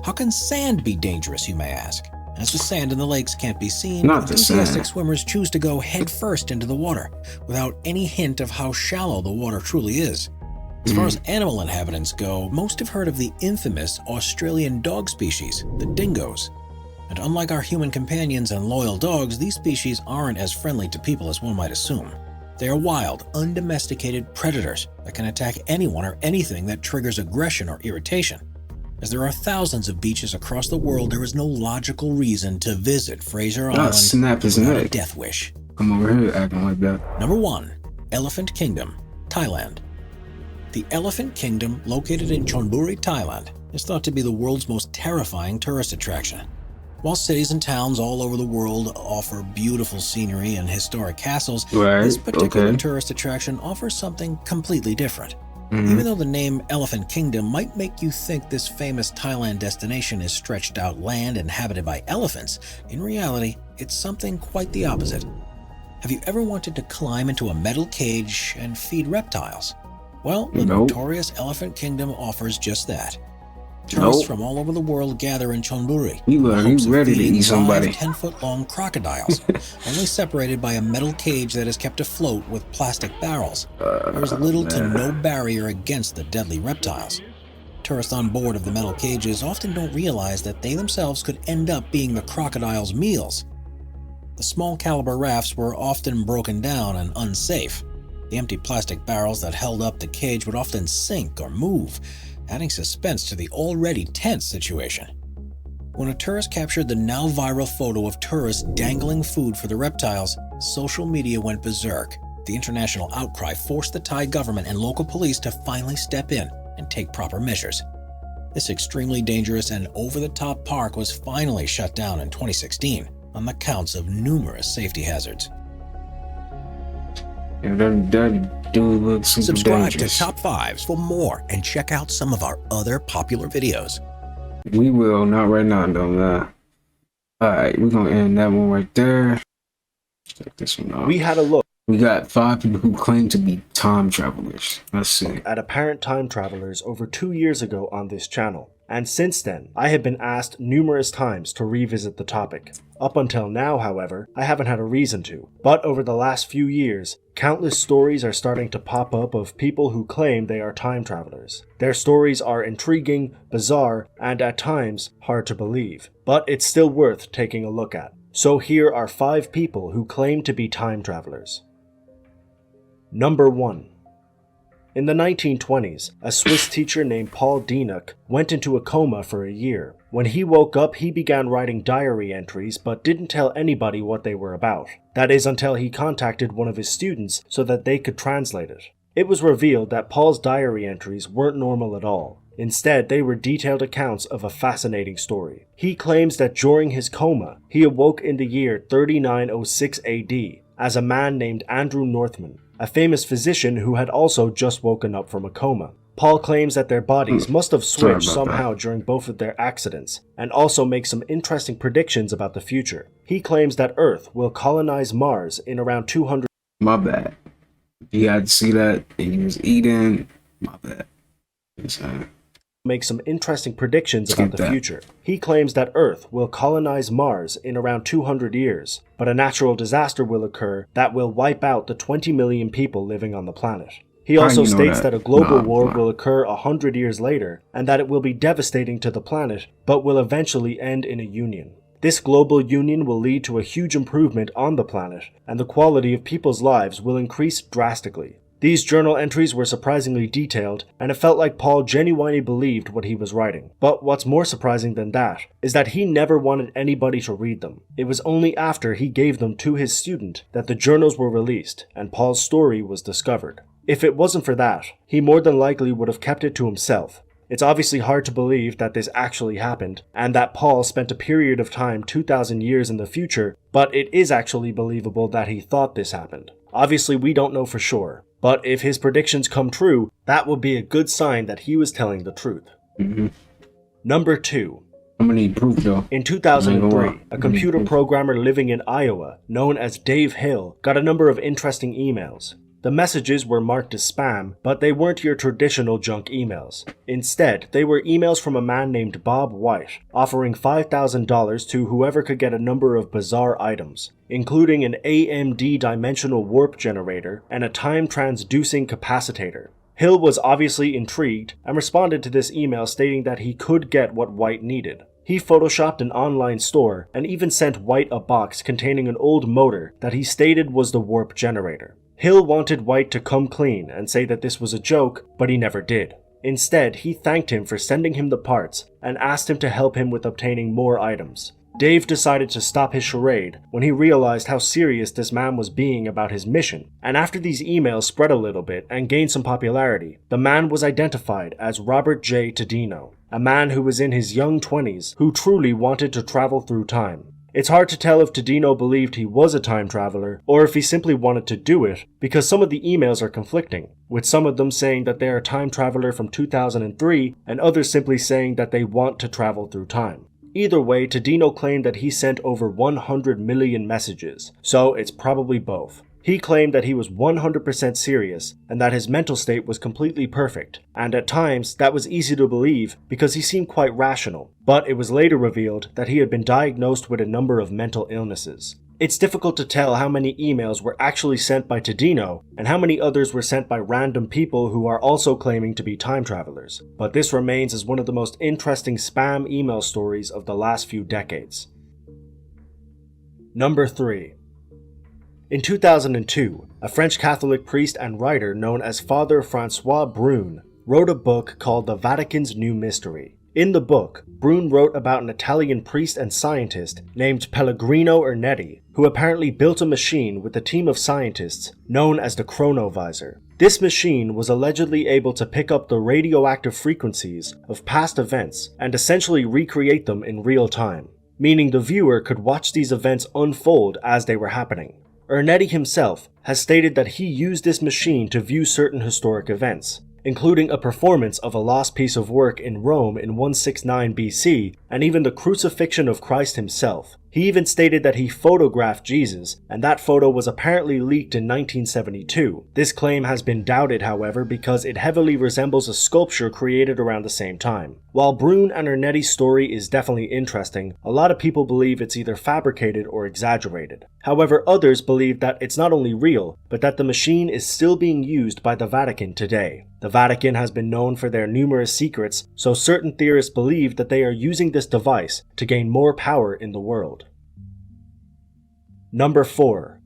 How can sand be dangerous, you may ask? As the sand in the lakes can't be seen, Not the enthusiastic sand. swimmers choose to go headfirst into the water, without any hint of how shallow the water truly is. As far as animal inhabitants go, most have heard of the infamous Australian dog species, the dingoes. And unlike our human companions and loyal dogs, these species aren't as friendly to people as one might assume. They are wild, undomesticated predators that can attack anyone or anything that triggers aggression or irritation. As there are thousands of beaches across the world, there is no logical reason to visit Fraser Island snap his without a neck. death wish. Come over here acting like that. Number 1, Elephant Kingdom, Thailand. The Elephant Kingdom, located in Chonburi, Thailand, is thought to be the world's most terrifying tourist attraction. While cities and towns all over the world offer beautiful scenery and historic castles, this particular tourist attraction offers something completely different. Even though the name Elephant Kingdom might make you think this famous Thailand destination is stretched out land inhabited by elephants, in reality, it's something quite the opposite. Have you ever wanted to climb into a metal cage and feed reptiles? Well, the notorious Elephant Kingdom offers just that. Tourists from all over the world gather in Chonburi. You ready to eat somebody? 10-foot-long crocodiles, only separated by a metal cage that is kept afloat with plastic barrels. There's little to no barrier against the deadly reptiles. Tourists on board of the metal cages often don't realize that they themselves could end up being the crocodiles' meals. The small caliber rafts were often broken down and unsafe. The empty plastic barrels that held up the cage would often sink or move, adding suspense to the already tense situation. When a tourist captured the now viral photo of tourists dangling food for the reptiles, social media went berserk. The international outcry forced the Thai government and local police to finally step in and take proper measures. This extremely dangerous and over-the-top park was finally shut down in 2016 on the counts of numerous safety hazards. Subscribe to Top 5s for more and check out some of our other popular videos. We will, not right now though, man. Alright, we're gonna end that one right there. Check this one out. We had a look. We got 5 people who claim to be time travelers. Let's see. At apparent time travelers over 2 years ago on this channel. And since then, I have been asked numerous times to revisit the topic. Up until now, however, I haven't had a reason to. But over the last few years, countless stories are starting to pop up of people who claim they are time travelers. Their stories are intriguing, bizarre, and at times hard to believe. But it's still worth taking a look at. So here are 5 people who claim to be time travelers. Number 1. In the 1920s, a Swiss teacher named Paul Dienach went into a coma for a year. When he woke up, he began writing diary entries but didn't tell anybody what they were about. That is until he contacted one of his students so that they could translate it. It was revealed that Paul's diary entries weren't normal at all. Instead, they were detailed accounts of a fascinating story. He claims that during his coma, he awoke in the year 3906 AD as a man named Andrew Northman, a famous physician who had also just woken up from a coma. Paul claims that their bodies must have switched somehow during both of their accidents, and also makes some interesting predictions about the future. He claims that Earth will colonize Mars in around 200... My bad. You had to see that and he was eating. My bad. Make some interesting predictions about the future. He claims that Earth will colonize Mars in around 200 years, but a natural disaster will occur that will wipe out the 20 million people living on the planet. He also states that a global war will occur 100 years later, and that it will be devastating to the planet, but will eventually end in a union. This global union will lead to a huge improvement on the planet, and the quality of people's lives will increase drastically. These journal entries were surprisingly detailed, and it felt like Paul genuinely believed what he was writing. But what's more surprising than that is that he never wanted anybody to read them. It was only after he gave them to his student that the journals were released, and Paul's story was discovered. If it wasn't for that, he more than likely would have kept it to himself. It's obviously hard to believe that this actually happened, and that Paul spent a period of time 2,000 years in the future, but it is actually believable that he thought this happened. Obviously, we don't know for sure. But if his predictions come true, that will be a good sign that he was telling the truth. Number 2. I'm gonna need proof though. In 2003, a computer programmer living in Iowa, known as Dave Hill, got a number of interesting emails. The messages were marked as spam, but they weren't your traditional junk emails. Instead, they were emails from a man named Bob White, offering $5,000 to whoever could get a number of bizarre items, including an AMD dimensional warp generator and a time transducing capacitator. Hill was obviously intrigued and responded to this email stating that he could get what White needed. He photoshopped an online store and even sent White a box containing an old motor that he stated was the warp generator. Hill wanted White to come clean and say that this was a joke, but he never did. Instead, he thanked him for sending him the parts and asked him to help him with obtaining more items. Dave decided to stop his charade when he realized how serious this man was being about his mission, and after these emails spread a little bit and gained some popularity, the man was identified as Robert J. Tadino, a man who was in his young 20s who truly wanted to travel through time. It's hard to tell if Tadino believed he was a time traveler or if he simply wanted to do it, because some of the emails are conflicting, with some of them saying that they are a time traveler from 2003 and others simply saying that they want to travel through time. Either way, Tadino claimed that he sent over 100 million messages, so it's probably both. He claimed that he was 100% serious and that his mental state was completely perfect, and at times that was easy to believe because he seemed quite rational, but it was later revealed that he had been diagnosed with a number of mental illnesses. It's difficult to tell how many emails were actually sent by Tadino and how many others were sent by random people who are also claiming to be time travelers, but this remains as one of the most interesting spam email stories of the last few decades. Number 3. In 2002, a French Catholic priest and writer known as Father Francois Brune wrote a book called The Vatican's New Mystery. In the book, Brune wrote about an Italian priest and scientist named Pellegrino Ernetti, who apparently built a machine with a team of scientists known as the chronovisor. This machine was allegedly able to pick up the radioactive frequencies of past events and essentially recreate them in real time, meaning the viewer could watch these events unfold as they were happening. Ernetti himself has stated that he used this machine to view certain historic events, including a performance of a lost piece of work in Rome in 169 BC, and even the crucifixion of Christ himself. He even stated that he photographed Jesus, and that photo was apparently leaked in 1972. This claim has been doubted, however, because it heavily resembles a sculpture created around the same time. While Brune and Ernetti's story is definitely interesting, a lot of people believe it's either fabricated or exaggerated. However, others believe that it's not only real, but that the machine is still being used by the Vatican today. The Vatican has been known for their numerous secrets, so certain theorists believe that they are using this device to gain more power in the world. Number 4.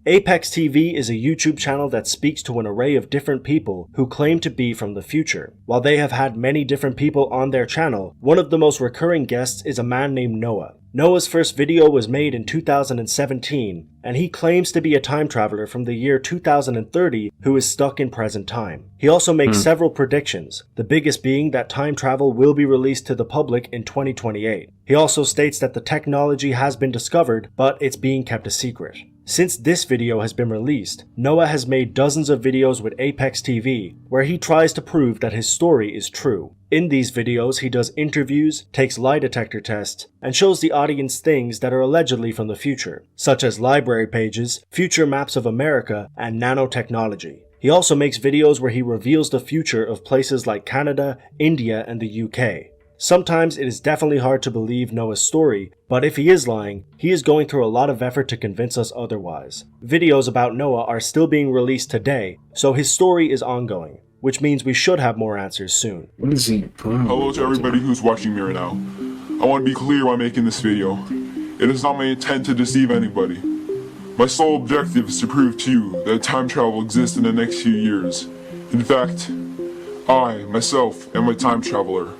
Apex TV is a YouTube channel that speaks to an array of different people who claim to be from the future. While they have had many different people on their channel, one of the most recurring guests is a man named Noah. Noah's first video was made in 2017, and he claims to be a time traveler from the year 2030 who is stuck in present time. He also makes several predictions, the biggest being that time travel will be released to the public in 2028. He also states that the technology has been discovered, but it's being kept a secret. Since this video has been released, Noah has made dozens of videos with Apex TV where he tries to prove that his story is true. In these videos, he does interviews, takes lie detector tests, and shows the audience things that are allegedly from the future, such as library pages, future maps of America, and nanotechnology. He also makes videos where he reveals the future of places like Canada, India, and the UK. Sometimes it is definitely hard to believe Noah's story, but if he is lying, he is going through a lot of effort to convince us otherwise. Videos about Noah are still being released today, so his story is ongoing, which means we should have more answers soon. What is he doing? Hello to everybody who's watching me right now. I want to be clear while making this video. It is not my intent to deceive anybody. My sole objective is to prove to you that time travel exists in the next few years. In fact, I, myself, am a time traveler.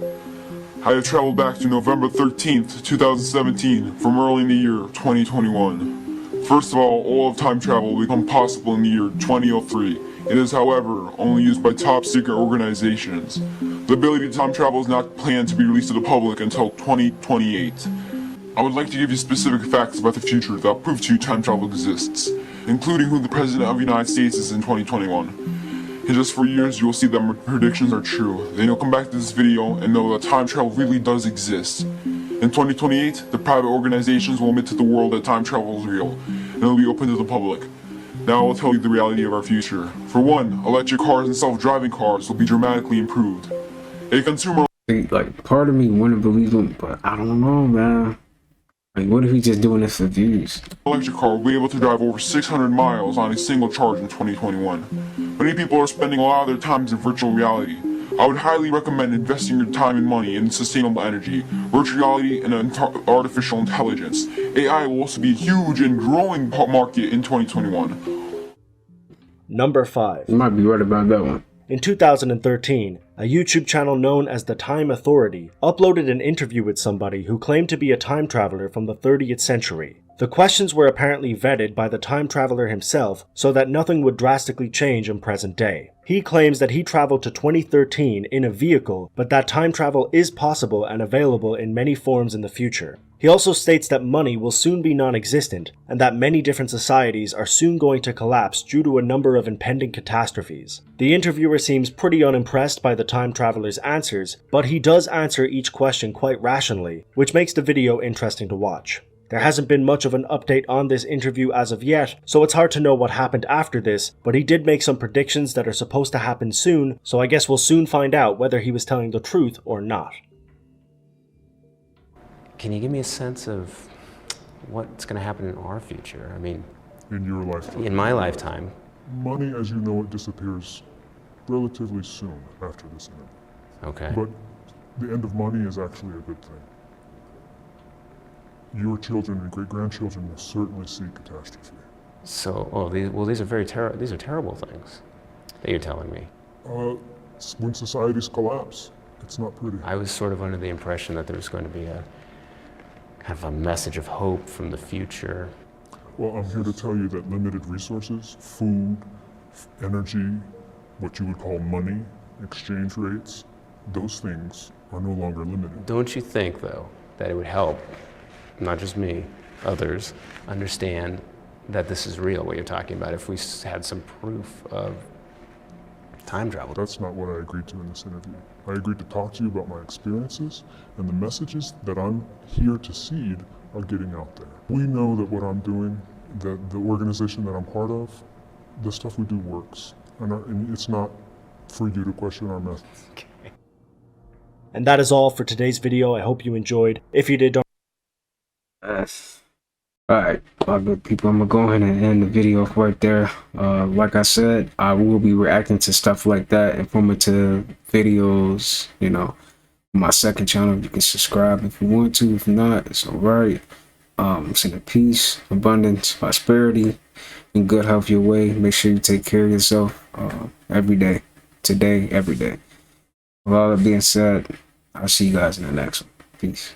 I have traveled back to November 13th, 2017 from early in the year 2021. First of all of time travel will become possible in the year 2003. It is, however, only used by top secret organizations. The ability to time travel is not planned to be released to the public until 2028. I would like to give you specific facts about the future that will prove to you time travel exists, including who the President of the United States is in 2021. In just 4 years, you will see that my predictions are true. Then you'll come back to this video and know that time travel really does exist. In 2028, the private organizations will admit to the world that time travel is real, and it will be open to the public. Now I will tell you the reality of our future. For one, electric cars and self-driving cars will be dramatically improved. A consumer... Like, part of me wouldn't believe him, but I don't know, man. Like, what if he's just doing this for views? Electric car will be able to drive over 600 miles on a single charge in 2021. Many people are spending a lot of their time in virtual reality. I would highly recommend investing your time and money in sustainable energy, virtual reality, and artificial intelligence. AI will also be a huge and growing market in 2021. Number 5. You might be right about that one. In 2013, a YouTube channel known as The Time Authority uploaded an interview with somebody who claimed to be a time traveler from the 30th century. The questions were apparently vetted by the time traveler himself so that nothing would drastically change in present day. He claims that he traveled to 2013 in a vehicle, but that time travel is possible and available in many forms in the future. He also states that money will soon be non-existent, and that many different societies are soon going to collapse due to a number of impending catastrophes. The interviewer seems pretty unimpressed by the time traveler's answers, but he does answer each question quite rationally, which makes the video interesting to watch. There hasn't been much of an update on this interview as of yet, so it's hard to know what happened after this, but he did make some predictions that are supposed to happen soon, so I guess we'll soon find out whether he was telling the truth or not. Can you give me a sense of what's going to happen in our future? I mean, in your lifetime? In my lifetime. Money, as you know it, disappears relatively soon after this event. Okay. But the end of money is actually a good thing. Your children and great-grandchildren will certainly see catastrophe. So, these are these are terrible things that you're telling me. When societies collapse, it's not pretty. I was sort of under the impression that there was going to be a kind of a message of hope from the future. Well, I'm here to tell you that limited resources, food, energy, what you would call money, exchange rates, those things are no longer limited. Don't you think, though, that it would help, not just me, others, understand that this is real, what you're talking about, if we had some proof of time travel? That's not what I agreed to in this interview. I agreed to talk to you about my experiences, and the messages that I'm here to seed are getting out there. We know that what I'm doing, that the organization that I'm part of, the stuff we do works, and it's not for you to question our methods. Okay. And that is all for today's video. I hope you enjoyed. If you did, don't... Alright, all good people, I'm gonna go ahead and end the video right there. Like I said, I will be reacting to stuff like that, informative videos, you know. My second channel, you can subscribe if you want to. If not, it's alright. Sending peace, abundance, prosperity, and good health your way. Make sure you take care of yourself every day. Today, every day. With all that being said, I'll see you guys in the next one. Peace.